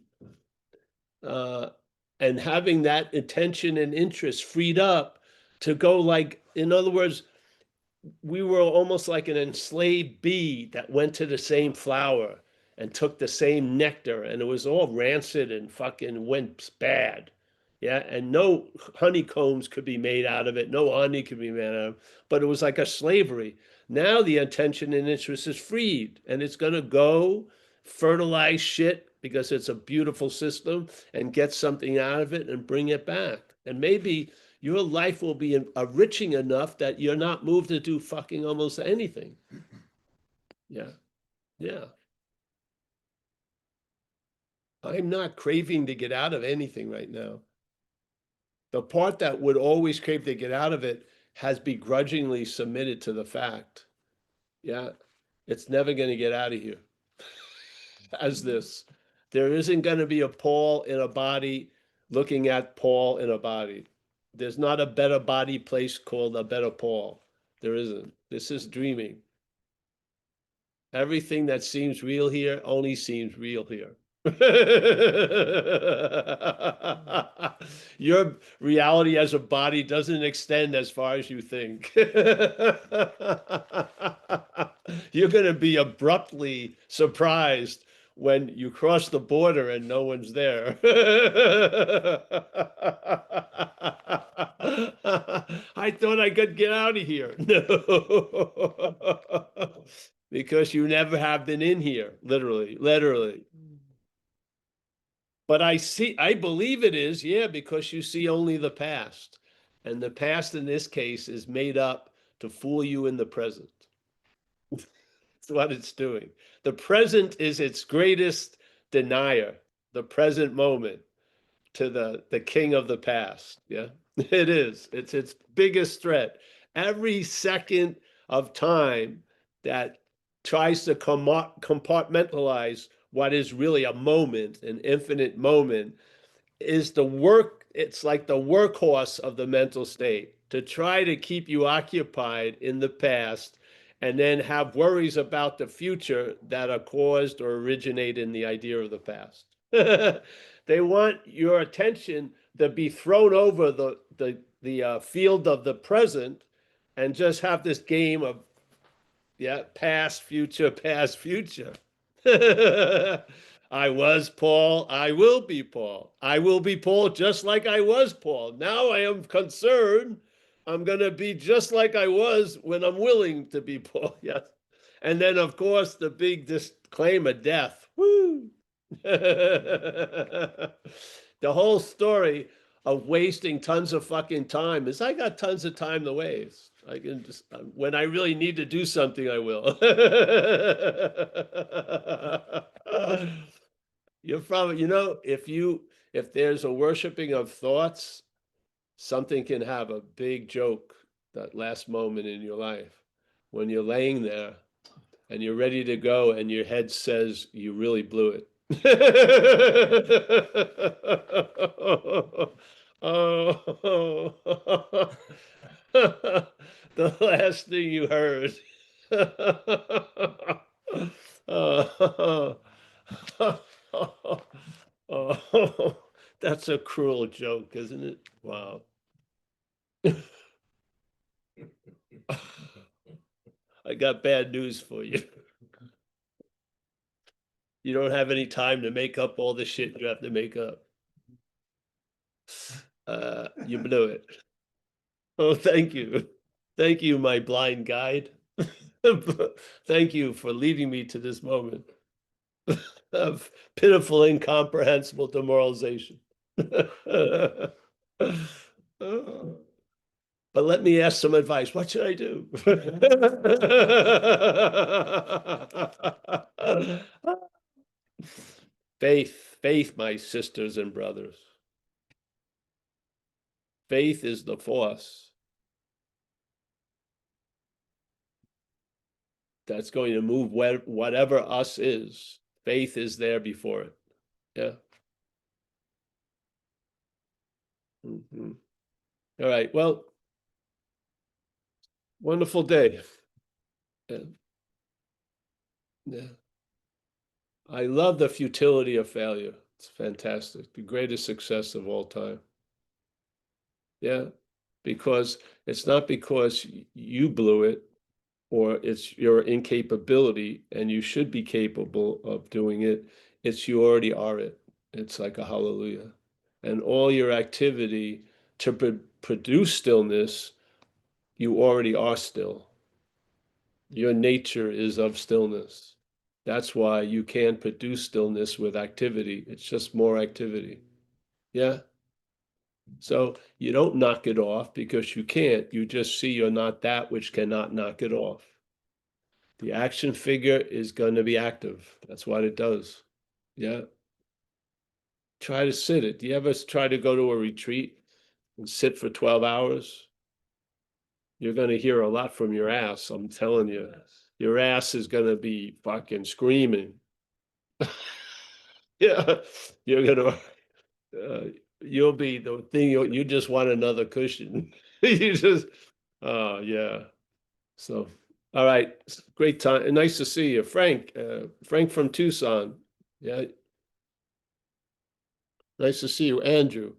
and having that attention and interest freed up to go, like, in other words, we were almost like an enslaved bee that went to the same flower and took the same nectar, and it was all rancid and fucking went bad. Yeah, and no honeycombs could be made out of it, no honey could be made out of it, but it was like a slavery. Now the attention and interest is freed, and it's going to go fertilize shit because it's a beautiful system and get something out of it and bring it back. And maybe your life will be enriching enough that you're not moved to do fucking almost anything. Yeah. Yeah. I'm not craving to get out of anything right now. The part that would always crave to get out of it has begrudgingly submitted to the fact. Yeah. It's never going to get out of here. As this. There isn't going to be a Paul in a body looking at Paul in a body. There's not a better body place called a better Paul. There isn't. This is dreaming. Everything that seems real here only seems real here. Your reality as a body doesn't extend as far as you think. You're going to be abruptly surprised when you cross the border and no one's there. I thought I could get out of here. No. Because you never have been in here, literally. But I believe it is, yeah, because you see only the past. And the past in this case is made up to fool you in the present. That's what it's doing. The present is its greatest denier, the present moment, to the king of the past. Yeah, it is. It's its biggest threat. Every second of time that tries to compartmentalize what is really a moment, an infinite moment, is it's like the workhorse of the mental state to try to keep you occupied in the past and then have worries about the future that are caused or originate in the idea of the past. They want your attention to be thrown over the field of the present and just have this game of, yeah, past, future, past, future. I was Paul, I will be Paul. I will be Paul just like I was Paul. Now I am concerned. I'm going to be just like I was when I'm willing to be Paul. Yes. And then, of course, the big disclaimer, death. Woo! The whole story of wasting tons of fucking time is I got tons of time to waste. I can just, when I really need to do something, I will. You're probably, if there's a worshiping of thoughts, something can have a big joke that last moment in your life when you're laying there and you're ready to go and your head says you really blew it. Oh, the last thing you heard. Oh, oh, that's a cruel joke, isn't it? Wow. I got bad news for you. You don't have any time to make up all the shit you have to make up. You blew it. Oh, thank you. Thank you, my blind guide. Thank you for leading me to this moment of pitiful, incomprehensible demoralization. But let me ask some advice. What should I do? Faith, faith, my sisters and brothers. Faith is the force that's going to move whatever us is. Faith is there before it. Yeah. Mm-hmm. All right. Well, wonderful day. Yeah. Yeah. I love the futility of failure. It's fantastic. The greatest success of all time. Yeah. Because it's not because you blew it or it's your incapability and you should be capable of doing it. It's you already are it. It's like a hallelujah. And all your activity to produce stillness, you already are still. Your nature is of stillness. That's why you can't produce stillness with activity. It's just more activity. Yeah. So you don't knock it off because you can't. You just see you're not that which cannot knock it off. The action figure is going to be active. That's what it does. Yeah. Try to sit it. Do you ever try to go to a retreat and sit for 12 hours? You're going to hear a lot from your ass. I'm telling you. Your ass is going to be fucking screaming. Yeah. You're going to, you'll be the thing, you just want another cushion. You just, oh, yeah. So, all right. Great time. Nice to see you. Frank, Frank from Tucson. Yeah. Nice to see you. Andrew.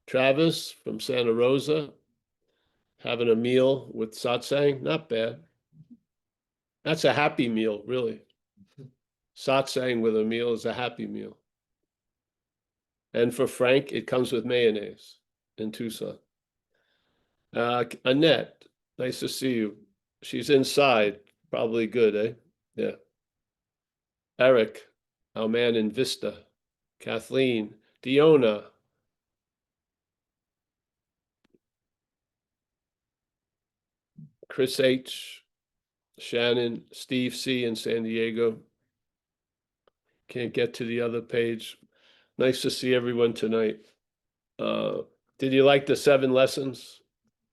Travis from Santa Rosa. Having a meal with satsang. Not bad. That's a happy meal, really. Satsang with a meal is a happy meal. And for Frank, it comes with mayonnaise in Tucson. Annette, nice to see you. She's inside. Probably good, eh? Yeah. Eric, our man in Vista. Kathleen, Diona. Chris H. Shannon, Steve C. in San Diego. Can't get to the other page. Nice to see everyone tonight. Did you like the 7 lessons?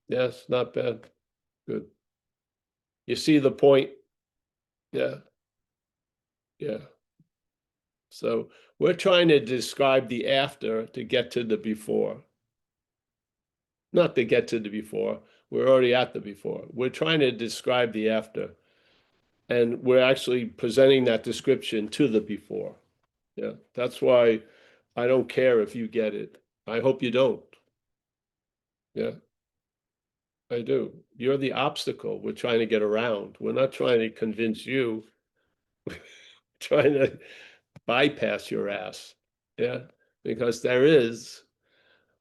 Yes, not bad. Good. You see the point? Yeah. Yeah. So we're trying to describe the after to get to the before. Not to get to the before. We're already at the before. We're trying to describe the after. And we're actually presenting that description to the before. Yeah. That's why I don't care if you get it. I hope you don't. Yeah. I do. You're the obstacle we're trying to get around. We're not trying to convince you. We're trying to bypass your ass. Yeah. Because there is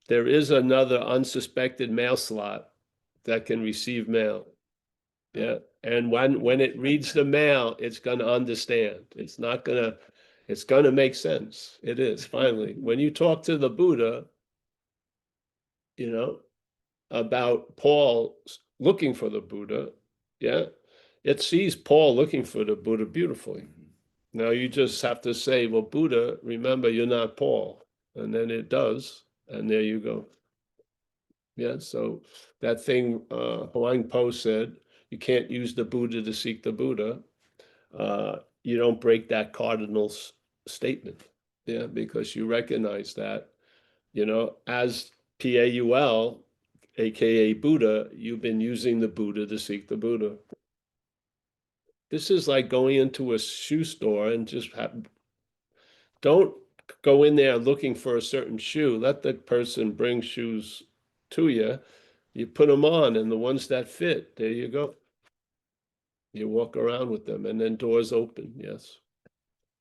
another unsuspected mail slot that can receive mail. Yeah. And when it reads the mail, it's gonna understand. It's gonna make sense. It is finally. When you talk to the Buddha, you know, about Paul looking for the Buddha, yeah, it sees Paul looking for the Buddha beautifully. Now you just have to say, well, Buddha, remember you're not Paul. And then it does, and there you go. Yeah, so that thing Huang Po said, you can't use the Buddha to seek the Buddha. You don't break that cardinal statement, yeah, because you recognize that, as Paul, aka Buddha, you've been using the Buddha to seek the Buddha. This is like going into a shoe store and just don't go in there looking for a certain shoe. Let the person bring shoes to you. You put them on, and the ones that fit, there you go. You walk around with them, and then doors open. Yes.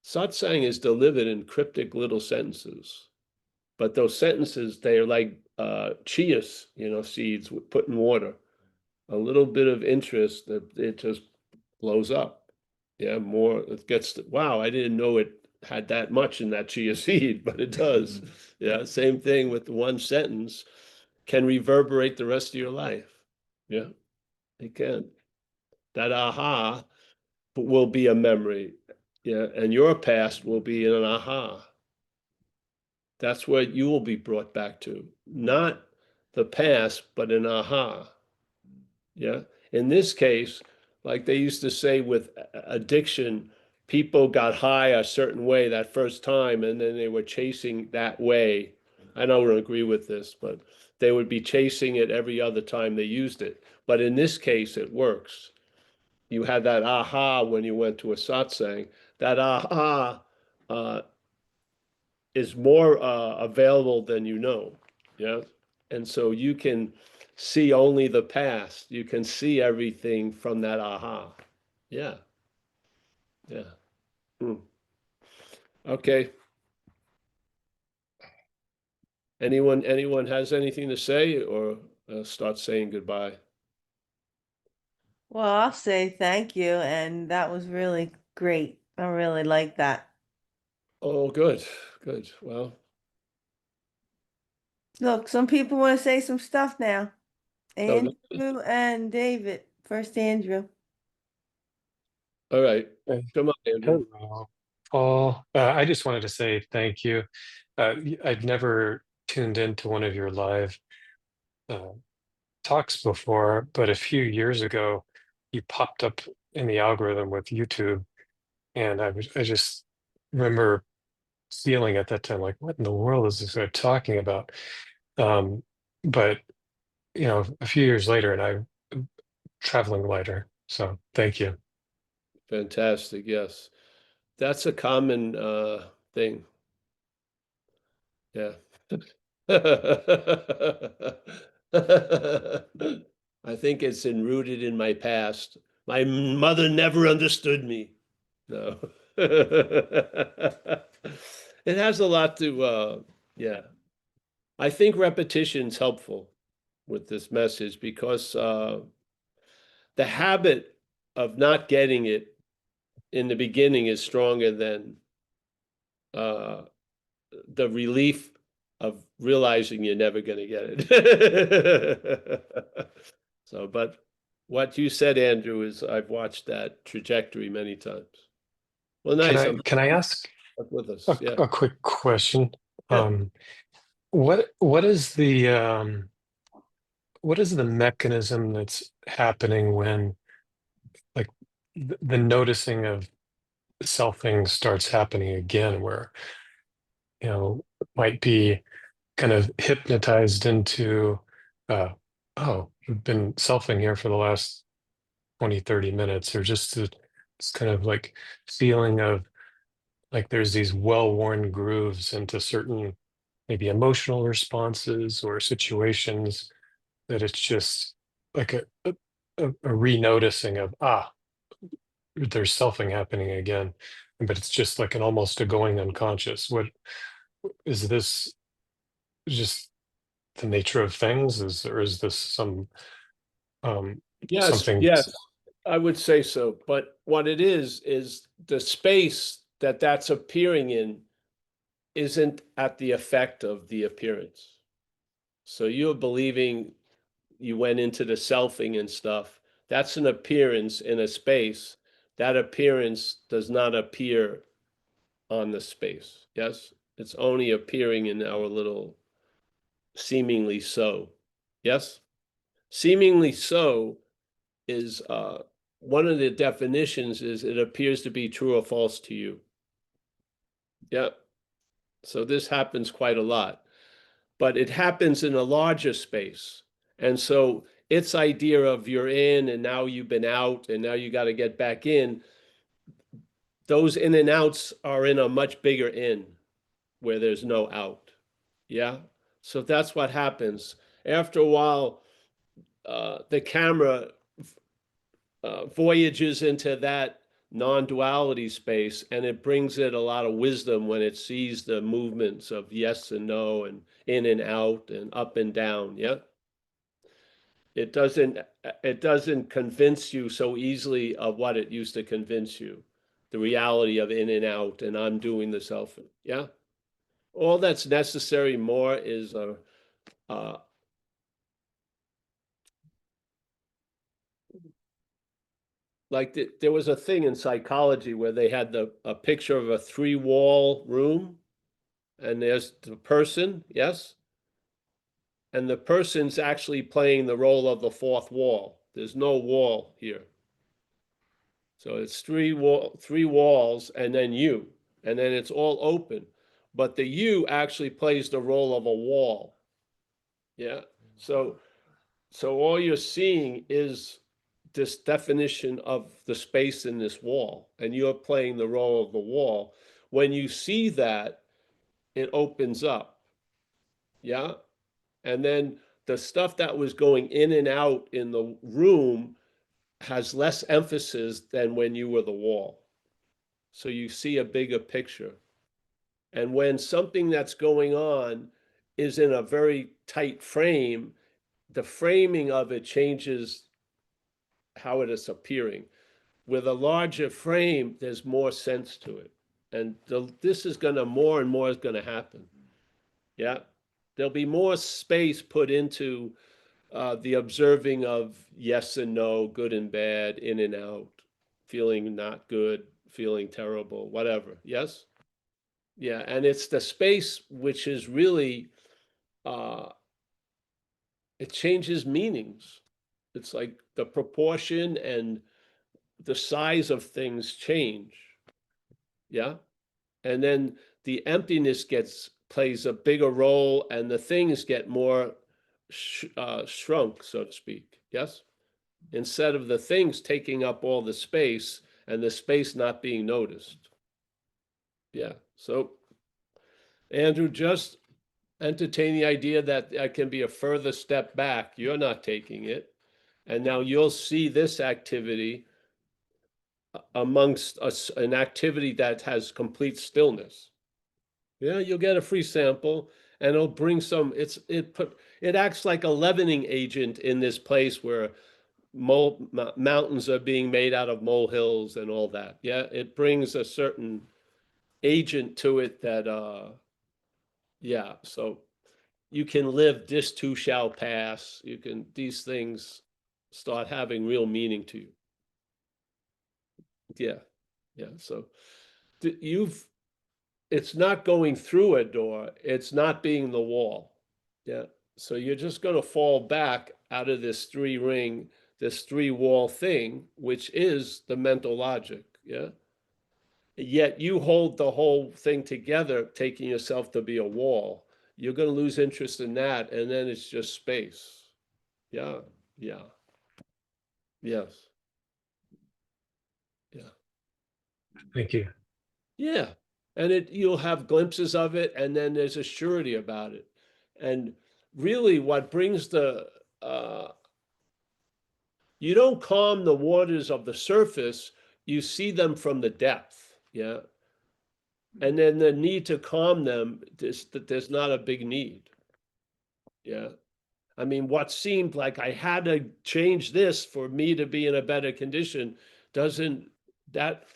Satsang is delivered in cryptic little sentences. But those sentences, they're like chia, seeds put in water. A little bit of interest, that it just blows up. Yeah, more, it gets, wow, I didn't know it had that much in that chia seed, but it does. Yeah, same thing with one sentence can reverberate the rest of your life. Yeah, it can. That aha will be a memory. Yeah, and your past will be an aha. That's what you will be brought back to. Not the past, but an aha. Yeah. In this case, like they used to say with addiction, people got high a certain way that first time, and then they were chasing that way. I don't agree with this, but they would be chasing it every other time they used it. But in this case, it works. You had that aha when you went to a satsang. That aha is more available than you know. Yeah. And so you can see only the past. You can see everything from that aha. Yeah. Yeah. Okay. Anyone has anything to say, or start saying goodbye? Well, I'll say thank you, and that was really great. I really like that. Oh, good. Good. Well, Look, some people want to say some stuff now. no, no. Andrew and David. First Andrew. All right. Hey, Come on, Andrew. hello, Paul. I just wanted to say thank you. I'd never tuned into one of your live uh, talks before, but a few years ago, you popped up in the algorithm with YouTube, and I just remember feeling at that time like, what in the world is this guy talking about? Um, but a few years later, and I'm traveling lighter. So thank you. Fantastic. Yes. That's a common thing. Yeah. I think it's enrooted in my past. My mother never understood me. No. It has a lot to, yeah. I think repetition's helpful with this message because the habit of not getting it in the beginning is stronger than uh, the relief of realizing you're never going to get it. So, but what you said, Andrew, is I've watched that trajectory many times. Well, Can nice. I can I ask With us. a, Yeah. a quick question? Yeah. What is the mechanism that's happening when like the noticing of selfing starts happening again, where might be kind of hypnotized into oh, you've been selfing here for the last 20, 30 minutes, or just this kind of like feeling of like there's these well-worn grooves into certain maybe emotional responses or situations, that it's just like a re-noticing of there's selfing happening again, but it's just like an almost a going unconscious. What is this? Just the nature of things, or is this Yes, something? yes, I would say so. But what it is the space that that's appearing in isn't at the effect of the appearance. So you're believing you went into the selfing and stuff. That's an appearance in a space. That appearance does not appear on the space. Yes, it's only appearing in our little seemingly so. Yes, seemingly so is one of the definitions is it appears to be true or false to you. Yeah. So this happens quite a lot, but it happens in a larger space. And so its idea of you're in and now you've been out and now you got to get back in, those in and outs are in a much bigger in where there's no out. Yeah. So that's what happens. After a while, the camera voyages into that non-duality space, and it brings it a lot of wisdom when it sees the movements of yes and no and in and out and up and down. Yeah. It doesn't convince you so easily of what it used to convince you, the reality of in and out and I'm doing the self. Yeah. All that's necessary more is like there was a thing in psychology where they had a picture of a 3-wall room, and there's the person, yes, and the person's actually playing the role of the 4th wall. There's no wall here. So it's three walls and then you, and then it's all open. But the you actually plays the role of a wall. Yeah. So all you're seeing is this definition of the space in this wall, and you're playing the role of the wall. When you see that, it opens up. Yeah. And then the stuff that was going in and out in the room has less emphasis than when you were the wall. So you see a bigger picture. And when something that's going on is in a very tight frame, the framing of it changes how it is appearing. With a larger frame, there's more sense to it. And this is going to more and more is going to happen. Yeah. There'll be more space put into the observing of yes and no, good and bad, in and out, feeling not good, feeling terrible, whatever. Yes? Yeah, and it's the space which is really, it changes meanings. It's like the proportion and the size of things change. Yeah? And then the emptiness plays a bigger role, and the things get more shrunk, so to speak. Yes? Instead of the things taking up all the space and the space not being noticed. Yeah. So, Andrew, just entertain the idea that that can be a further step back. You're not taking it. And now you'll see this activity amongst us, an activity that has complete stillness. Yeah, you'll get a free sample, and it'll bring some, it acts like a leavening agent in this place where mountains are being made out of molehills and all that. Yeah, it brings a certain agent to it that yeah, so you can live, this too shall pass. You can, these things start having real meaning to you. Yeah. Yeah. So it's not going through a door. It's not being the wall. Yeah. So you're just going to fall back out of this 3-ring, this 3-wall thing, which is the mental logic. Yeah. Yet you hold the whole thing together, taking yourself to be a wall. You're going to lose interest in that, and then it's just space. Yeah. Yeah. Yes. Yeah. Thank you. Yeah. And you'll have glimpses of it, and then there's a surety about it. And really what brings you don't calm the waters of the surface, you see them from the depth. Yeah. And then the need to calm them, there's not a big need. Yeah. I mean, what seemed like I had to change this for me to be in a better condition doesn't, that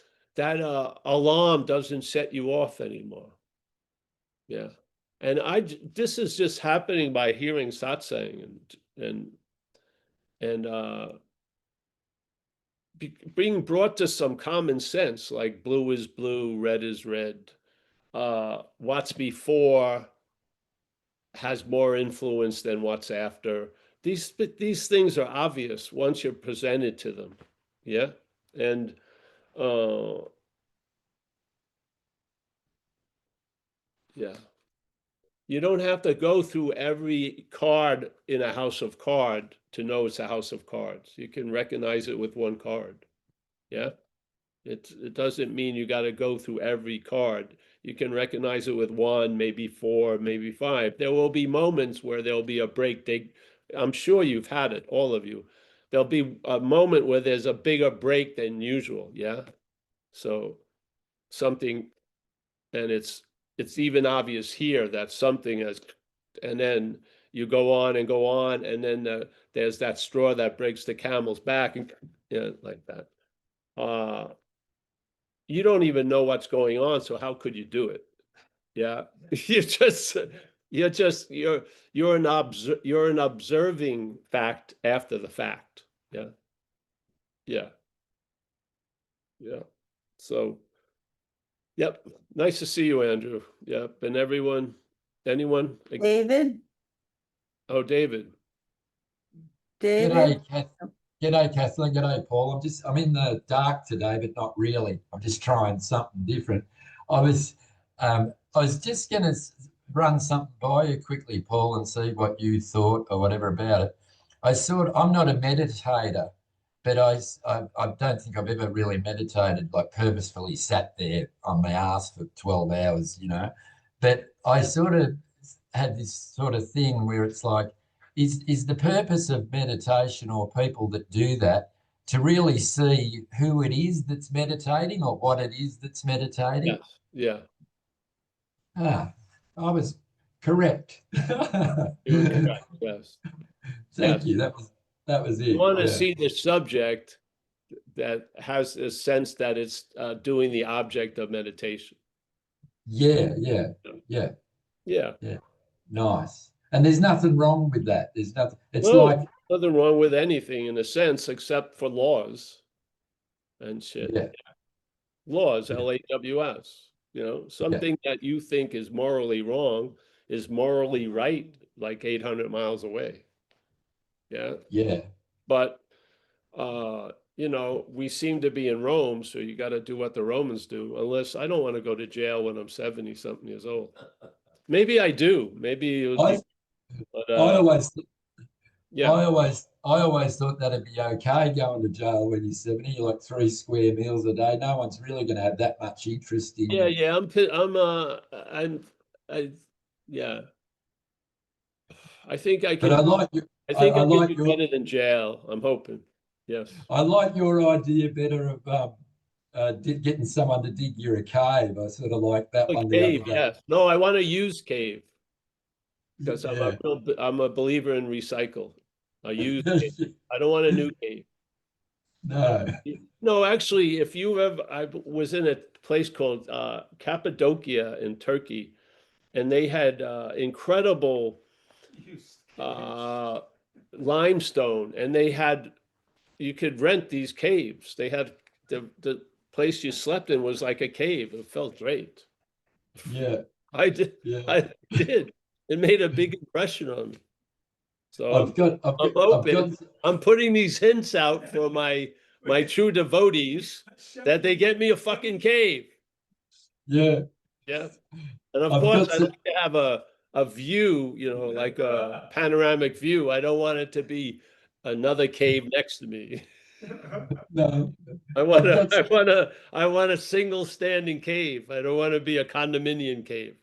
alarm doesn't set you off anymore. Yeah. And this is just happening by hearing satsang and being brought to some common sense, like blue is blue, red is red. What's before has more influence than what's after. These things are obvious once you're presented to them. Yeah. And yeah. You don't have to go through every card in a house of cards to know it's a house of cards. You can recognize it with one card. Yeah. It doesn't mean you got to go through every card. You can recognize it with 1, maybe 4, maybe 5. There will be moments where there'll be a break. I'm sure you've had it, all of you. There'll be a moment where there's a bigger break than usual. Yeah. So something, and it's even obvious here that something has, and then you go on and go on, and then there's that straw that breaks the camel's back, and like that. You don't even know what's going on, so how could you do it? Yeah, you're an observing fact after the fact. Yeah, yeah, yeah. So, yep. Nice to see you, Andrew. Yep, and anyone? David, Oh, David. David, G'day, Kathleen. G'day, Paul. I'm in the dark today, but not really. I'm just trying something different. I was just going to run something by you quickly, Paul, and see what you thought or whatever about it. I'm not a meditator, but I don't think I've ever really meditated, like purposefully sat there on my ass for 12 hours, But I sort of had this sort of thing where it's like, is the purpose of meditation, or people that do that, to really see who it is that's meditating or what it is that's meditating? Yes. Yeah. Ah, I was correct. You were correct. Yes. Thank Yes. you. That was You it. want to Yeah. see the subject that has a sense that it's doing the object of meditation. Yeah, yeah, yeah, Yeah. yeah. Nice. And there's nothing wrong with that. There's nothing. It's No, like, nothing wrong with anything in a sense, except for laws and shit. yeah, Laws, yeah, LAWS. yeah, Something that you think is morally wrong is morally right, like 800 miles away. Yeah. yeah. But we seem to be in Rome, so you got to do what the Romans do. Unless I don't want to go to jail when I'm 70 something years old. Maybe I do. Maybe it would I be. But I always yeah, I always thought that'd be okay going to jail when you're 70. You're like 3 square meals a day. No one's really going to have that much interest in you. yeah. I, yeah. I think I But can. I think I I can like do better than jail. I'm hoping. Yes. I like your idea better of getting someone to dig you a cave. I sort of like that A one the other cave, day. yes. No, I want to use cave because Yeah. I'm a believer in recycle. I use cave. I don't want a new cave. No. No, actually, if you ever, I was in a place called Cappadocia in Turkey, and they had incredible limestone, and you could rent these caves. They had the place you slept in was like a cave. It felt great. Yeah. I did. Yeah. I did. It made a big impression on me. So I'm I've got hoping I'm putting these hints out for my true devotees that they get me a fucking cave. yeah. Yeah. And of I've course, got I'd some like to have a view, like a panoramic view. I don't want it to be another cave next to me. no. I want I've got I want a single standing cave. I don't want to be a condominium cave.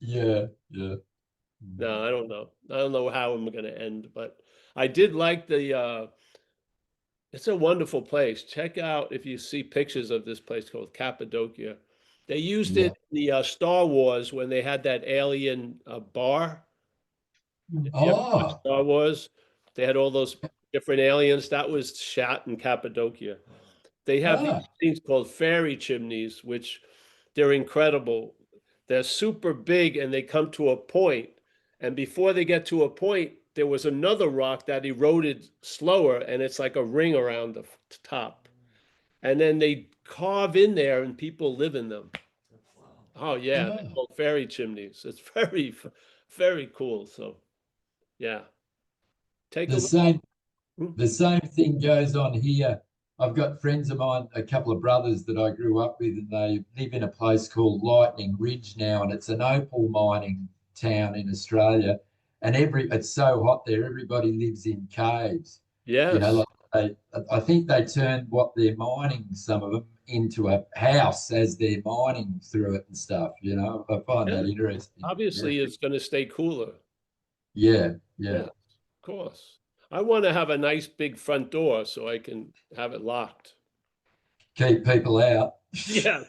yeah, yeah. No, I don't know. I don't know how I'm going to end, but I did like it's a wonderful place. Check out if you see pictures of this place called Cappadocia. They used Yeah. it in the Star Wars when they had that alien bar. If you ever watched Oh, Star Wars, they had all those different aliens. That was shot in Cappadocia. They have these ah, things called fairy chimneys, which they're incredible. They're super big and they come to a point. And before they get to a point, there was another rock that eroded slower, and it's like a ring around the top. And then they carve in there and people live in them. Oh, yeah. They're oh. called fairy chimneys. It's very, very cool. So, yeah. Take a The look. same Hmm? the same thing goes on here. I've got friends of mine, a couple of brothers that I grew up with, and they live in a place called Lightning Ridge now, and it's an opal mining town in Australia. And it's so hot there, everybody lives in caves. Yes. I think they turned what they're mining, some of them, into a house as they're mining through it and stuff. I find Yeah. that interesting. Yeah, Obviously, it's going to stay cooler. yeah, yeah. Yeah, of course. I want to have a nice big front door so I can have it locked. keep people out. Yeah.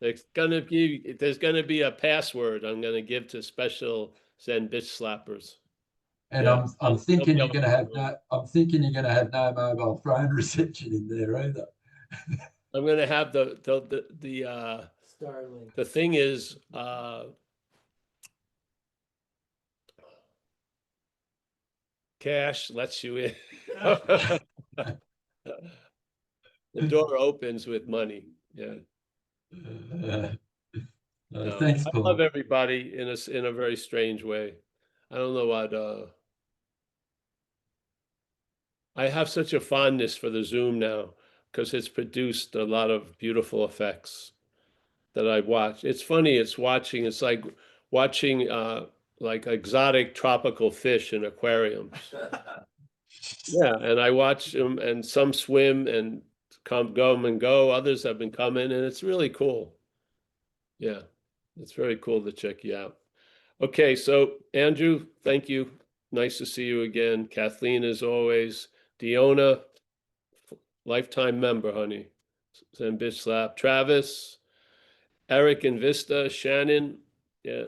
There's gonna be a password I'm gonna give to special Zen bitch slappers. And Yeah. I'm thinking They'll you're be going to have able to- I'm thinking you're going to have no mobile phone reception in there either. I'm gonna have the Starlink. the thing is, cash lets you in. The door opens with money. Yeah. Uh, No, thanks, I Paul. love everybody in a very strange way. I don't know what I have such a fondness for the Zoom now because it's produced a lot of beautiful effects that I watch. It's funny, it's like watching like exotic tropical fish in aquariums. Yeah, and I watch them and some swim and come and go. Others have been coming and it's really cool. Yeah, it's very cool to check you out. Okay, so Andrew, thank you. Nice to see you again. Kathleen, as always. Diona, lifetime member, honey. Zen bitch slap. Travis, Eric and Vista, Shannon. Yeah.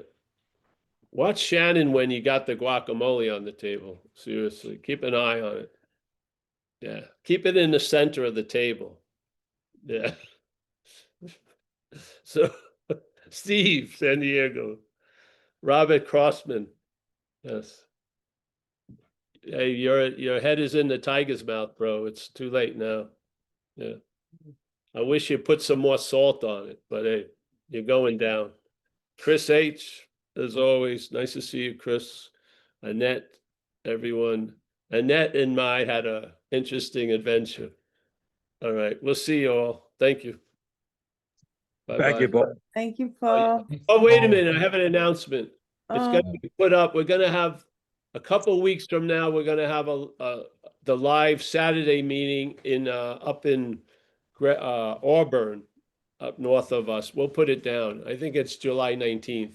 Watch Shannon when you got the guacamole on the table. Seriously, keep an eye on it. Yeah, keep it in the center of the table. Yeah. So, Steve, San Diego. Robert Crossman. Yes. Hey, your head is in the tiger's mouth, bro. It's too late now. Yeah. I wish you put some more salt on it, but hey, you're going down. Chris H, as always, nice to see you, Chris. Annette, everyone. Annette and I had a interesting adventure. All right, we'll see you all. Thank you. Thank you, Bye-bye. Paul. Thank you, Paul. Oh, wait a minute, I have an announcement. It's Oh, gonna be put up, we're gonna have, a couple weeks from now, we're gonna have the live Saturday meeting in, up in Auburn, up north of us. We'll put it down. I think it's July 19th.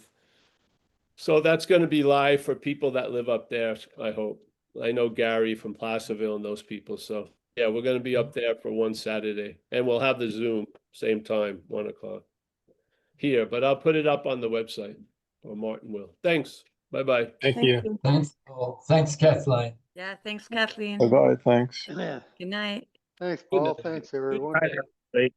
So that's gonna be live for people that live up there, I hope. I know Gary from Placerville and those people, so, yeah, we're gonna be up there for one Saturday. And we'll have the Zoom, same time, 1 o'clock. Here, but I'll put it up on the website, or Martin will. Thanks, bye-bye. Thank thank you. you. Thanks, Paul. Thanks, Kathleen. Yeah, thanks, Kathleen. Bye-bye, thanks. Good night. Thanks, Good Paul. night. Thanks, everyone. Right.